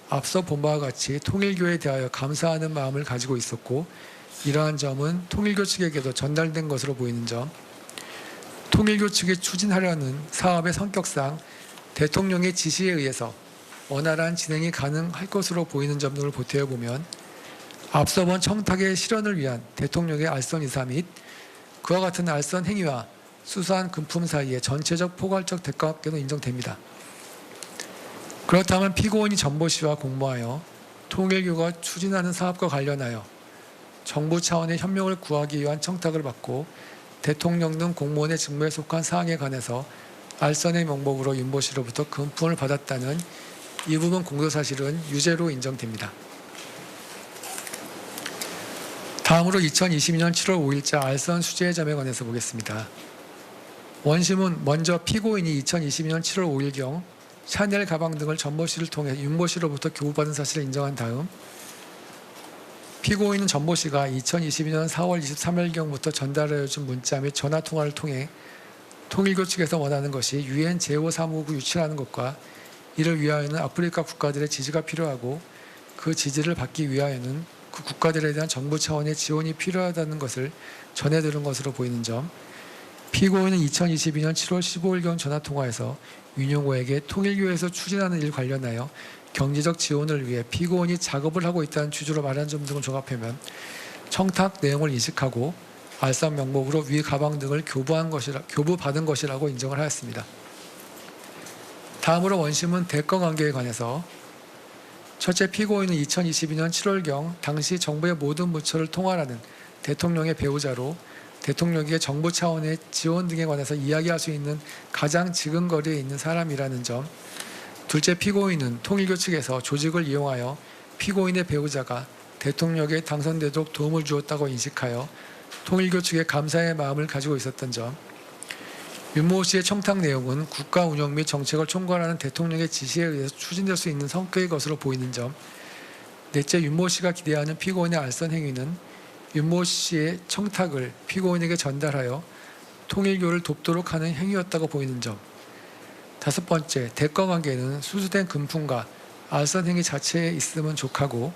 앞서 본 바와 같이 통일교에 대하여 감사하는 마음을 가지고 있었고, 이러한 점은 통일교 측에게도 전달된 것으로 보이는 점, 통일교 측이 추진하려는 사업의 성격상 대통령의 지시에 의해서 원활한 진행이 가능할 것으로 보이는 점 등을 보태어 보면, 앞서 본 청탁의 실현을 위한 대통령의 알선 이사 및 그와 같은 알선 행위와 수수한 금품 사이의 전체적 포괄적 대가관계도 인정됩니다. 그렇다면 피고인이 전모 씨와 공모하여 통일교가 추진하는 사업과 관련하여 정부 차원의 협력을 구하기 위한 청탁을 받고 대통령 등 공무원의 직무에 속한 사항에 관해서 알선의 명목으로 윤모 씨로부터 금품을 받았다는 이 부분 공소사실은 유죄로 인정됩니다. 다음으로 2022년 7월 5일자 알선 수재의 점에 관해서 보겠습니다. 원심은 먼저 피고인이 2022년 7월 5일경 샤넬 가방 등을 전모 씨를 통해 윤모 씨로부터 교부받은 사실을 인정한 다음, 피고인은 전모 씨가 2022년 4월 23일경부터 전달하여 준 문자 및 전화 통화를 통해 통일교 측에서 원하는 것이 유엔 제5사무국 유치라는 것과 이를 위하여는 아프리카 국가들의 지지가 필요하고 그 지지를 받기 위하여는 그 국가들에 대한 정부 차원의 지원이 필요하다는 것을 전해 들은 것으로 보이는 점, 피고인은 2022년 7월 15일경 전화통화에서 윤용호에게 통일교에서 추진하는 일 관련하여 경제적 지원을 위해 피고인이 작업을 하고 있다는 취지로 말한 점 등을 종합하면 청탁 내용을 인식하고 알선 명목으로 위 가방 등을 교부받은 것이라고 인정을 하였습니다. 다음으로 원심은 대가 관계에 관해서 첫째, 피고인은 2022년 7월경 당시 정부의 모든 부처를 통할하는 대통령의 배우자로 대통령에게 정부 차원의 지원 등에 관해서 이야기할 수 있는 가장 지근거리에 있는 사람이라는 점. 둘째, 피고인은 통일교 측에서 조직을 이용하여 피고인의 배우자가 대통령에 당선되도록 도움을 주었다고 인식하여 통일교 측에 감사의 마음을 가지고 있었던 점. 윤모 씨의 청탁 내용은 국가 운영 및 정책을 총괄하는 대통령의 지시에 의해서 추진될 수 있는 성격의 것으로 보이는 점. 넷째, 윤모 씨가 기대하는 피고인의 알선 행위는 윤모 씨의 청탁을 피고인에게 전달하여 통일교를 돕도록 하는 행위였다고 보이는 점. 다섯 번째, 대가 관계는 수수된 금품과 알선 행위 자체에 있으면 족하고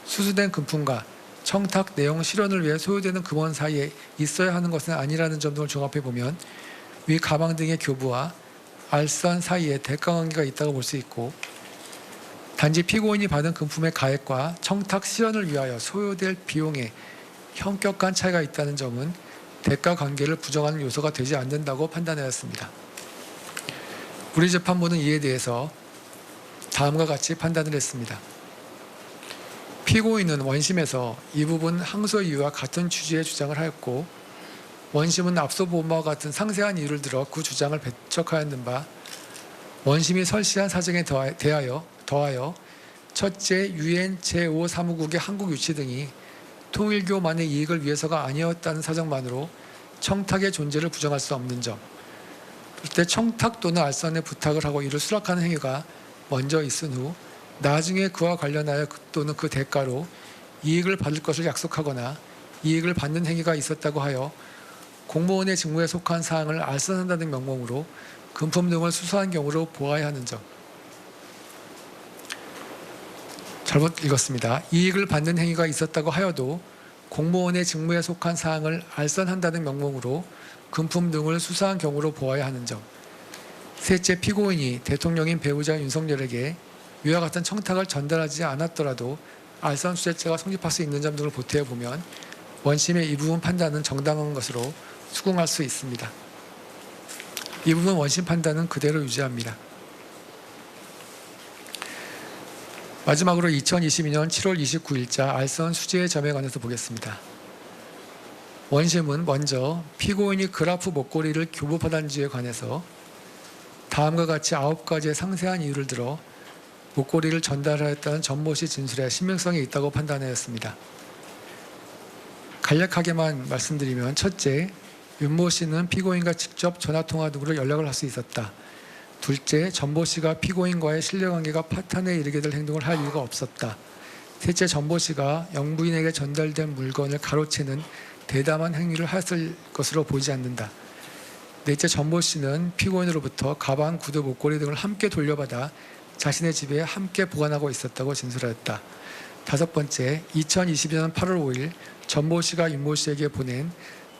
수수된 금품과 청탁 내용 실현을 위해 소요되는 금원 사이에 있어야 하는 것은 아니라는 점 등을 종합해 보면 위 가방 등의 교부와 알선 사이에 대가 관계가 있다고 볼 수 있고, 단지 피고인이 받은 금품의 가액과 청탁 실현을 위하여 소요될 비용에 현격한 차이가 있다는 점은 대가 관계를 부정하는 요소가 되지 않는다고 판단하였습니다. 우리 재판부는 이에 대해서 다음과 같이 판단을 했습니다. 피고인은 원심에서 이 부분 항소 이유와 같은 취지의 주장을 하였고, 원심은 앞서 본 바와 같은 상세한 이유를 들어 그 주장을 배척하였는 바, 원심이 설시한 사정에 더하여 첫째, 유엔 제5사무국의 한국 유치 등이 통일교만의 이익을 위해서가 아니었다는 사정만으로 청탁의 존재를 부정할 수 없는 점. 그때 청탁 또는 알선의 부탁을 하고 이를 수락하는 행위가 먼저 있은 후 나중에 그와 관련하여 또는 그 대가로 이익을 받을 것을 약속하거나 이익을 받는 행위가 있었다고 하여 공무원의 직무에 속한 사항을 알선한다는 명목으로 금품 등을 수수한 경우로 보아야 하는 점. 잘못 읽었습니다. 이익을 받는 행위가 있었다고 하여도 공무원의 직무에 속한 사항을 알선한다는 명목으로 금품 등을 수사한 경우로 보아야 하는 점. 셋째, 피고인이 대통령인 배우자 윤석열에게 위와 같은 청탁을 전달하지 않았더라도 알선 수재죄가 성립할 수 있는 점 등을 보태어 보면 원심의 이 부분 판단은 정당한 것으로 수긍할 수 있습니다. 이 부분 원심 판단은 그대로 유지합니다. 마지막으로 2022년 7월 29일자 알선 수재의 점에 관해서 보겠습니다. 원심은 먼저 피고인이 그래프 목걸이를 교부받은지에 관해서 다음과 같이 9가지의 상세한 이유를 들어 목걸이를 전달하였다는 전모 씨 진술에 신빙성이 있다고 판단하였습니다. 간략하게만 말씀드리면, 첫째, 윤모 씨는 피고인과 직접 전화통화 등으로 연락을 할 수 있었다. 둘째, 전모 씨가 피고인과의 신뢰관계가 파탄에 이르게 될 행동을 할 이유가 없었다. 셋째, 전모 씨가 영부인에게 전달된 물건을 가로채는 대담한 행위를 했을 것으로 보이지 않는다. 넷째, 전모 씨는 피고인으로부터 가방, 구두, 목걸이 등을 함께 돌려받아 자신의 집에 함께 보관하고 있었다고 진술하였다. 다섯 번째, 2022년 8월 5일 전모 씨가 윤모 씨에게 보낸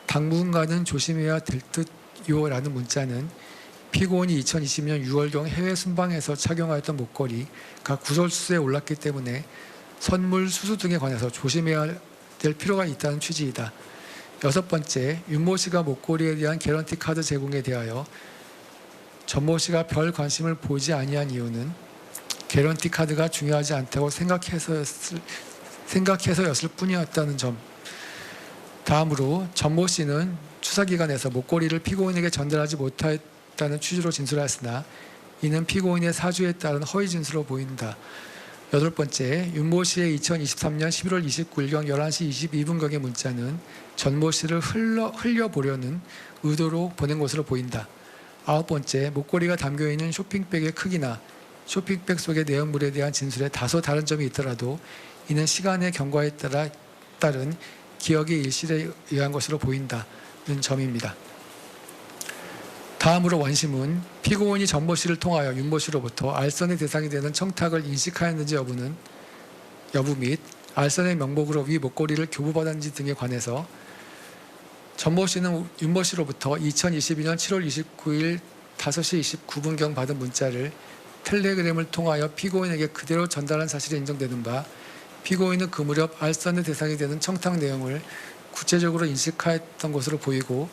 당분간은 조심해야 될 듯요라는 문자는 피고인이 2020년 6월경 해외 순방에서 착용하였던 목걸이가 구설수에 올랐기 때문에 선물 수수 등에 관해서 조심해야 될 필요가 있다는 취지이다. 여섯 번째, 윤모 씨가 목걸이에 대한 개런티 카드 제공에 대하여 전모 씨가 별 관심을 보이지 아니한 이유는 개런티 카드가 중요하지 않다고 생각해서였을 뿐이었다는 점. 다음으로 전모 씨는 수사 기간에서 목걸이를 피고인에게 전달하지 못했다는 취지로 진술하였으나 이는 피고인의 사주에 따른 허위 진술로 보인다. 여덟 번째, 윤모 씨의 2023년 11월 29일경 11시 22분경의 문자는 전모 씨를 흘려보려는 의도로 보낸 것으로 보인다. 아홉 번째, 목걸이가 담겨있는 쇼핑백의 크기나 쇼핑백 속의 내용물에 대한 진술에 다소 다른 점이 있더라도 이는 시간의 경과에 따른 기억의 일실에 의한 것으로 보인다는 점입니다. 다음으로 원심은 피고인이 전모 씨를 통하여 윤모 씨로부터 알선의 대상이 되는 청탁을 인식하였는지 여부 및 알선의 명목으로 위 목걸이를 교부받았는지 등에 관해서 전모 씨는 윤모 씨로부터 2022년 7월 29일 5시 29분경 받은 문자를 텔레그램을 통하여 피고인에게 그대로 전달한 사실이 인정되는 바, 피고인은 그 무렵 알선의 대상이 되는 청탁 내용을 구체적으로 인식하였던 것으로 보이고,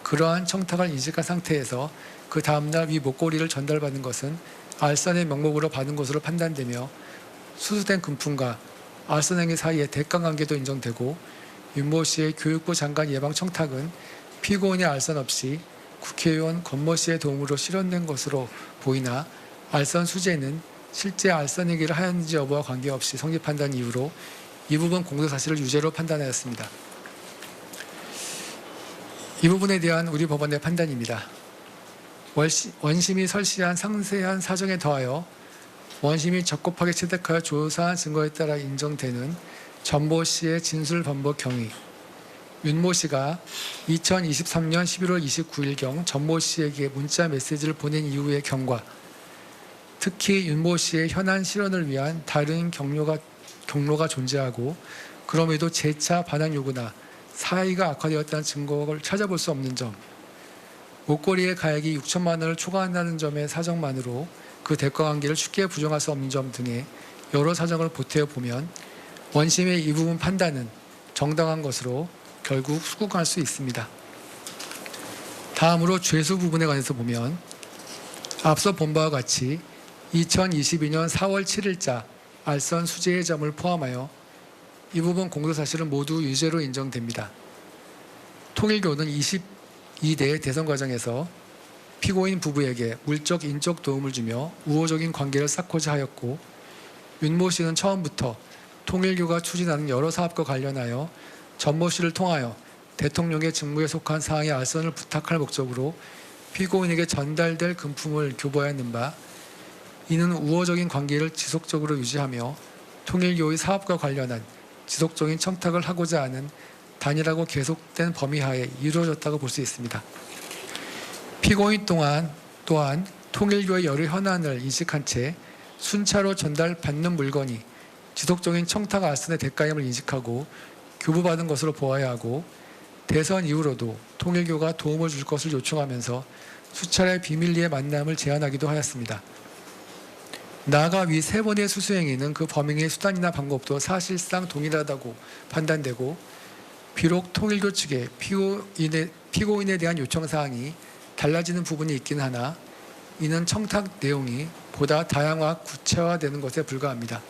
그러한 청탁을 인식한 상태에서 그 다음날 위 목걸이를 전달받은 것은 알선의 명목으로 받은 것으로 판단되며 수수된 금품과 알선 행위 사이에 대가관계도 인정되고 윤모 씨의 교육부 장관 예방 청탁은 피고인의 알선 없이 국회의원 권모 씨의 도움으로 실현된 것으로 보이나 알선 수재는 실제 알선 행위를 하였는지 여부와 관계없이 성립한다는 이유로 이 부분 공소사실을 유죄로 판단하였습니다. 이 부분에 대한 우리 법원의 판단입니다. 원심이 설시한 상세한 사정에 더하여 원심이 적법하게 채택하여 조사한 증거에 따라 인정되는 전모 씨의 진술 번복 경위, 윤모 씨가 2023년 11월 29일경 전모 씨에게 문자 메시지를 보낸 이후의 경과, 특히 윤모 씨의 현안 실현을 위한 다른 경로가 존재하고 그럼에도 재차 반환 요구나 사이가 악화되었다는 증거를 찾아볼 수 없는 점, 목걸이의 가액이 6천만 원을 초과한다는 점의 사정만으로 그 대가관계를 쉽게 부정할 수 없는 점 등의 여러 사정을 보태어 보면 원심의 이 부분 판단은 정당한 것으로 결국 수긍할 수 있습니다. 다음으로 죄수 부분에 관해서 보면 앞서 본 바와 같이 2022년 4월 7일자 알선 수재의 점을 포함하여 이 부분 공소사실은 모두 유죄로 인정됩니다. 통일교는 22대 대선 과정에서 피고인 부부에게 물적 인적 도움을 주며 우호적인 관계를 쌓고자 하였고 윤모 씨는 처음부터 통일교가 추진하는 여러 사업과 관련하여 전모 씨를 통하여 대통령의 직무에 속한 사항의 알선을 부탁할 목적으로 피고인에게 전달될 금품을 교부하였는 바 이는 우호적인 관계를 지속적으로 유지하며 통일교의 사업과 관련한 지속적인 청탁을 하고자 하는 단일하고 계속된 범위 하에 이루어졌다고 볼 수 있습니다. 피고인 또한 통일교의 여러 현안을 인식한 채 순차로 전달받는 물건이 지속적인 청탁 알선의 대가임을 인식하고 교부받은 것으로 보아야 하고 대선 이후로도 통일교가 도움을 줄 것을 요청하면서 수차례 비밀리에 만남을 제안하기도 하였습니다. 나아가 위 세 번의 수수행위는 그 범행의 수단이나 방법도 사실상 동일하다고 판단되고 비록 통일교 측에 피고인에 대한 요청사항이 달라지는 부분이 있긴 하나 이는 청탁 내용이 보다 다양화 구체화되는 것에 불과합니다.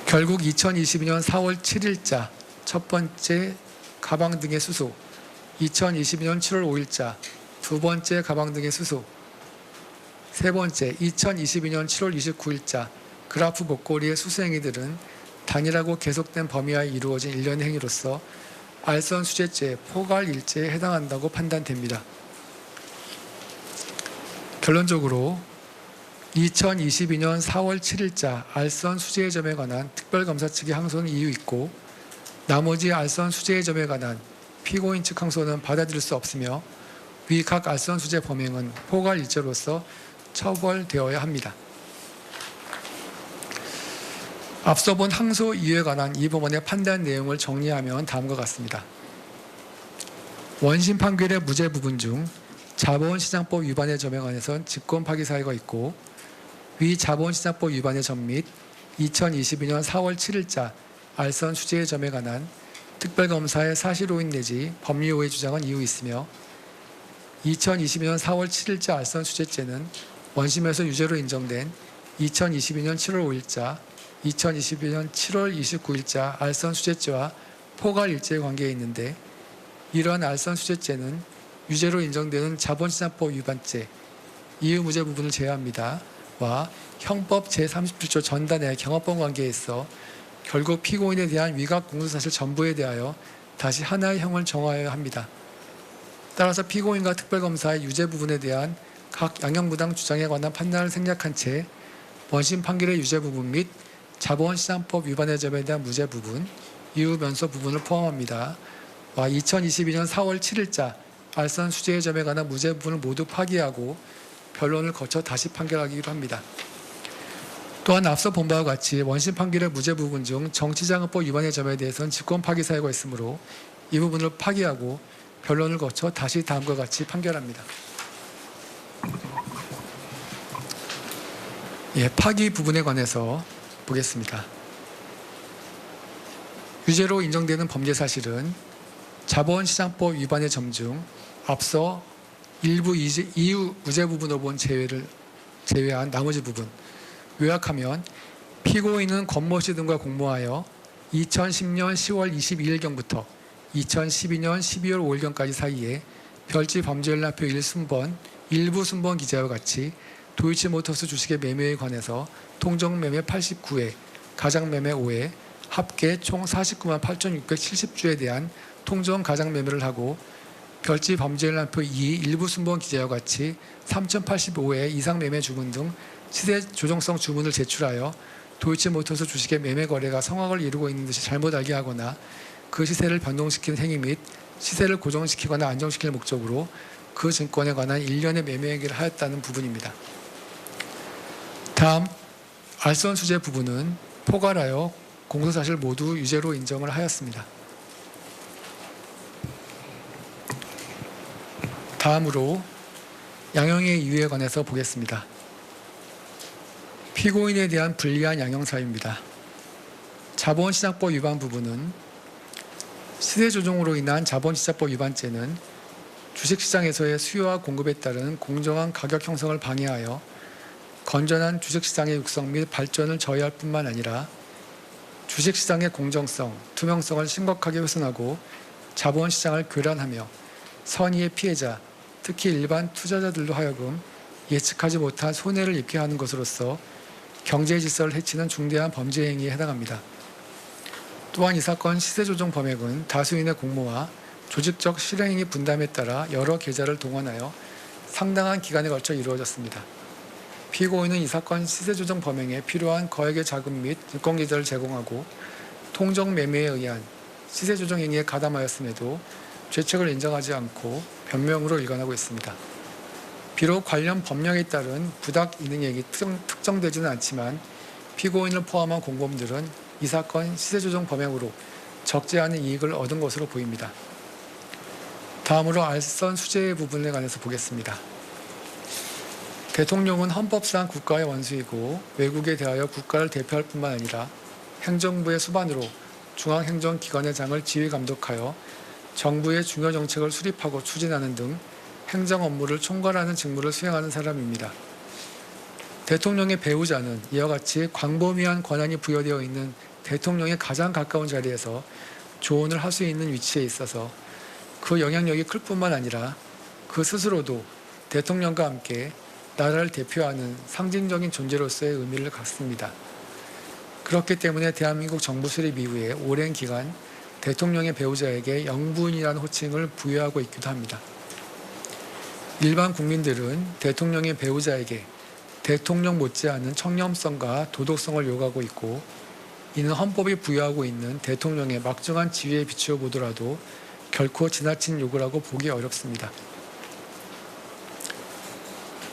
결국 2022년 4월 7일자 첫 번째 가방 등의 수수, 2022년 7월 5일자 두 번째 가방 등의 수수, 세 번째 2022년 7월 29일자 그라프 목걸이의 수수행위들은 단일하고 계속된 범위하에 이루어진 일련의 행위로서 알선 수재죄 포괄일죄에 해당한다고 판단됩니다. 결론적으로 2022년 4월 7일자 알선 수재의 점에 관한 특별검사 측의 항소는 이유 있고 나머지 알선 수재의 점에 관한 피고인 측 항소는 받아들일 수 없으며 위 각 알선 수재 범행은 포괄일죄로서 처벌되어야 합니다. 앞서 본 항소 이유에 관한 이 법원의 판단 내용을 정리하면 다음과 같습니다. 원심 판결의 무죄 부분 중 자본시장법 위반의 점에 관해선 직권 파기 사유가 있고 위 자본시장법 위반의 점 및 2022년 4월 7일자 알선 수재의 점에 관한 특별검사의 사실오인 내지 법리오해 주장은 이유 있으며 2022년 4월 7일자 알선 수재죄는 원심에서 유죄로 인정된 2022년 7월 5일자, 2022년 7월 29일자 알선 수재죄와 포괄일죄의 관계에 있는데 이러한 알선 수재죄는 유죄로 인정되는 자본시장법 위반죄, 이유무죄 부분을 제외합니다. 와 형법 제37조 전단의 경합범 관계에 있어 결국 피고인에 대한 위각 공소사실 전부에 대하여 다시 하나의 형을 정하여야 합니다. 따라서 피고인과 특별검사의 유죄 부분에 대한 각 양형부당 주장에 관한 판단을 생략한 채 원심 판결의 유죄 부분 및 자본시장법 위반의 점에 대한 무죄 부분, 이유 면소 부분을 포함합니다. 와 2022년 4월 7일자 알선 수재의 점에 관한 무죄 부분을 모두 파기하고 변론을 거쳐 다시 판결하기로 합니다. 또한 앞서 본 바와 같이 원심 판결의 무죄 부분 중 정치자금법 위반의 점에 대해서는 직권 파기 사유가 있으므로 이 부분을 파기하고 변론을 거쳐 다시 다음과 같이 판결합니다. 파기 부분에 관해서 보겠습니다. 유죄로 인정되는 범죄 사실은 자본시장법 위반의 점 중 앞서 일부 이유 무죄 부분으로 본 제외한 나머지 부분, 요약하면 피고인은 권모 씨 등과 공모하여 2010년 10월 22일경부터 2012년 12월 5일경까지 사이에 별지 범죄연락표 1순번, 일부 순번 기재와 같이 도이치모터스 주식의 매매에 관해서 통정매매 89회, 가장매매 5회, 합계 총 49만 8,670주에 대한 통정 가장매매를 하고 별지 범죄연락표 2 일부 순번 기재와 같이 3,085회 이상 매매 주문 등 시세 조정성 주문을 제출하여 도이치모터스 주식의 매매 거래가 성황을 이루고 있는 듯이 잘못 알게 하거나 그 시세를 변동시키는 행위 및 시세를 고정시키거나 안정시킬 목적으로 그 증권에 관한 일련의 매매 행위를 하였다는 부분입니다. 다음 알선 수재 부분은 포괄하여 공소사실 모두 유죄로 인정을 하였습니다. 다음으로 양형의 이유에 관해서 보겠습니다. 피고인에 대한 불리한 양형 사유입니다. 자본시장법 위반 부분은 시세조정으로 인한 자본시장법 위반죄는 주식시장에서의 수요와 공급에 따른 공정한 가격 형성을 방해하여 건전한 주식시장의 육성 및 발전을 저해할 뿐만 아니라 주식시장의 공정성, 투명성을 심각하게 훼손하고 자본시장을 교란하며 선의의 피해자, 특히 일반 투자자들로 하여금 예측하지 못한 손해를 입게 하는 것으로서 경제 질서를 해치는 중대한 범죄 행위에 해당합니다. 또한 이 사건 시세조정 범행은 다수인의 공모와 조직적 실행행위 분담에 따라 여러 계좌를 동원하여 상당한 기간에 걸쳐 이루어졌습니다. 피고인은 이 사건 시세조정 범행에 필요한 거액의 자금 및 증권계좌를 제공하고 통정매매에 의한 시세조정 행위에 가담하였음에도 죄책을 인정하지 않고 변명으로 일관하고 있습니다. 비록 관련 법령에 따른 부당이능액이 특정되지는 않지만 피고인을 포함한 공범들은 이 사건 시세조정 범행으로 적지 않은 이익을 얻은 것으로 보입니다. 다음으로 알선 수재 부분에 관해서 보겠습니다. 대통령은 헌법상 국가의 원수이고 외국에 대하여 국가를 대표할 뿐만 아니라 행정부의 수반으로 중앙행정기관의 장을 지휘감독하여 정부의 중요 정책을 수립하고 추진하는 등 행정 업무를 총괄하는 직무를 수행하는 사람입니다. 대통령의 배우자는 이와 같이 광범위한 권한이 부여되어 있는 대통령에 가장 가까운 자리에서 조언을 할 수 있는 위치에 있어서 그 영향력이 클 뿐만 아니라 그 스스로도 대통령과 함께 나라를 대표하는 상징적인 존재로서의 의미를 갖습니다. 그렇기 때문에 대한민국 정부 수립 이후에 오랜 기간 대통령의 배우자에게 영부인이라는 호칭을 부여하고 있기도 합니다. 일반 국민들은 대통령의 배우자에게 대통령 못지않은 청렴성과 도덕성을 요구하고 있고 이는 헌법이 부여하고 있는 대통령의 막중한 지위에 비추어 보더라도 결코 지나친 요구라고 보기 어렵습니다.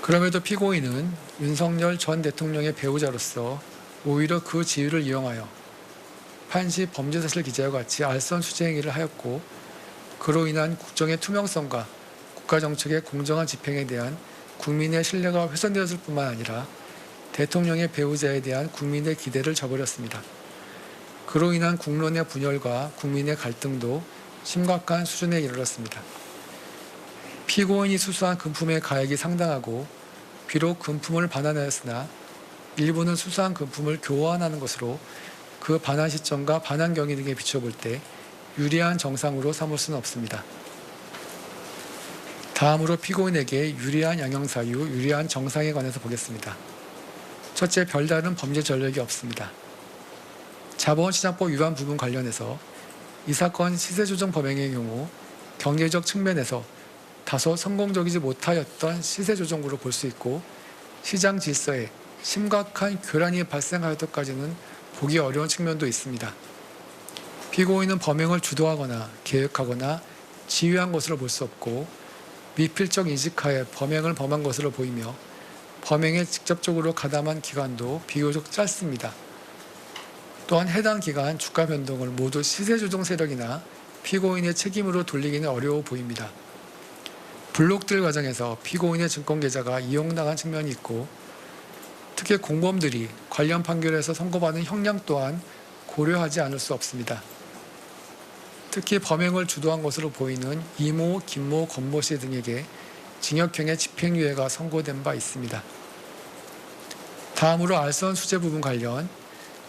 그럼에도 피고인은 윤석열 전 대통령의 배우자로서 오히려 그 지위를 이용하여 판시 범죄사실 기재와 같이 알선 수재 행위를 하였고 그로 인한 국정의 투명성과 국가정책의 공정한 집행에 대한 국민의 신뢰가 훼손되었을 뿐만 아니라 대통령의 배우자에 대한 국민의 기대를 저버렸습니다. 그로 인한 국론의 분열과 국민의 갈등도 심각한 수준에 이르렀습니다. 피고인이 수수한 금품의 가액이 상당하고 비록 금품을 반환하였으나 일부는 수수한 금품을 교환하는 것으로 그 반환 시점과 반환 경위 등에 비춰볼 때 유리한 정상으로 삼을 수는 없습니다. 다음으로 피고인에게 유리한 양형사유, 유리한 정상에 관해서 보겠습니다. 첫째, 별다른 범죄 전력이 없습니다. 자본시장법 위반 부분 관련해서 이 사건 시세조정 범행의 경우 경제적 측면에서 다소 성공적이지 못하였던 시세조정으로 볼 수 있고 시장 질서에 심각한 교란이 발생하였다까지는 보기 어려운 측면도 있습니다. 피고인은 범행을 주도하거나 계획하거나 지휘한 것으로 볼 수 없고 미필적 인식하에 범행을 범한 것으로 보이며 범행에 직접적으로 가담한 기간도 비교적 짧습니다. 또한 해당 기간 주가 변동을 모두 시세조정 세력이나 피고인의 책임으로 돌리기는 어려워 보입니다. 블록들 과정에서 피고인의 증권계좌가 이용당한 측면이 있고 특히 공범들이 관련 판결에서 선고받은 형량 또한 고려하지 않을 수 없습니다. 특히 범행을 주도한 것으로 보이는 이모, 김모, 권모 씨 등에게 징역형의 집행유예가 선고된 바 있습니다. 다음으로 알선 수재 부분 관련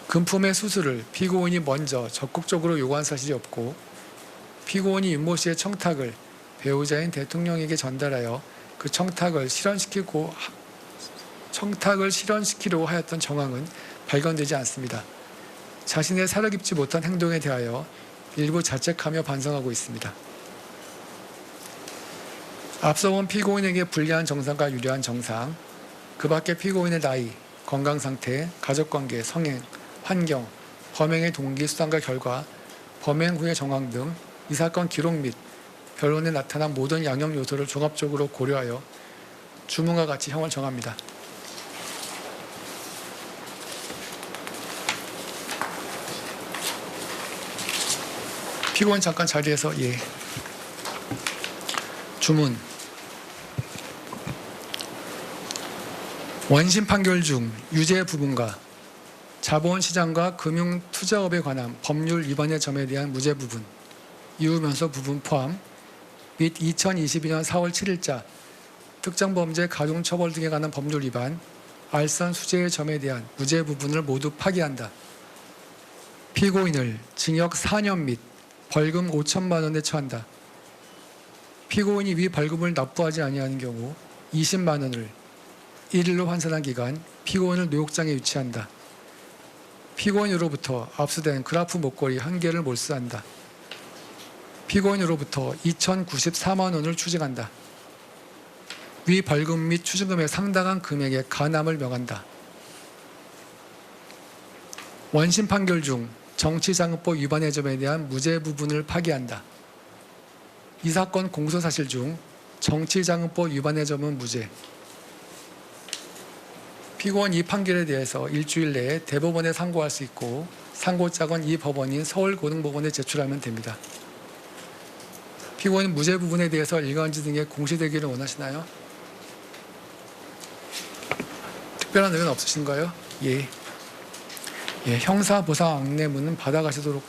금품의 수수를 피고인이 먼저 적극적으로 요구한 사실이 없고 피고인이 윤모 씨의 청탁을 배우자인 대통령에게 전달하여 그 청탁을 실현시키려고 하였던 정황은 발견되지 않습니다. 자신의 사려 깊지 못한 행동에 대하여 일부 자책하며 반성하고 있습니다. 앞서 본 피고인에게 불리한 정상과 유리한 정상, 그 밖에 피고인의 나이, 건강상태, 가족관계, 성행, 환경, 범행의 동기, 수단과 결과, 범행 후의 정황 등 이 사건 기록 및 변론에 나타난 모든 양형 요소를 종합적으로 고려하여 주문과 같이 형을 정합니다. 피고인 잠깐 자리에서 주문. 원심 판결 중 유죄 부분과 자본시장과 금융투자업에 관한 법률 위반의 점에 대한 무죄 부분, 이후면서 부분 포함 및 2022년 4월 7일자 특정범죄 가중처벌 등에 관한 법률 위반, 알선 수재의 점에 대한 무죄 부분을 모두 파기한다. 피고인을 징역 4년 및 벌금 5천만 원에 처한다. 피고인이 위 벌금을 납부하지 아니하는 경우 20만 원을 1일로 환산한 기간 피고인을 노역장에 유치한다. 피고인으로부터 압수된 그라프 목걸이 1개를 몰수한다. 피고인으로부터 2,094만 원을 추징한다. 위 벌금 및 추징금의 상당한 금액의 간함을 명한다. 원심 판결 중 정치자금법 위반의 점에 대한 무죄 부분을 파기한다. 이 사건 공소사실 중 정치자금법 위반의 점은 무죄. 피고인 이 판결에 대해서 일주일 내에 대법원에 상고할 수 있고 상고장은 이 법원인 서울고등법원에 제출하면 됩니다. 피고인 무죄 부분에 대해서 일간지 등에 공시되기를 원하시나요? 특별한 의견 없으신가요? 예, 형사보상 안내문은 받아가도록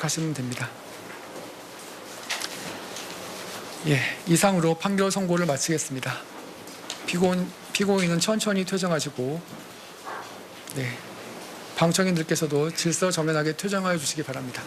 하시면 됩니다. 이상으로 판결 선고를 마치겠습니다. 피고인은 천천히 퇴정하시고, 방청인들께서도 질서 정연하게 퇴정하여 주시기 바랍니다.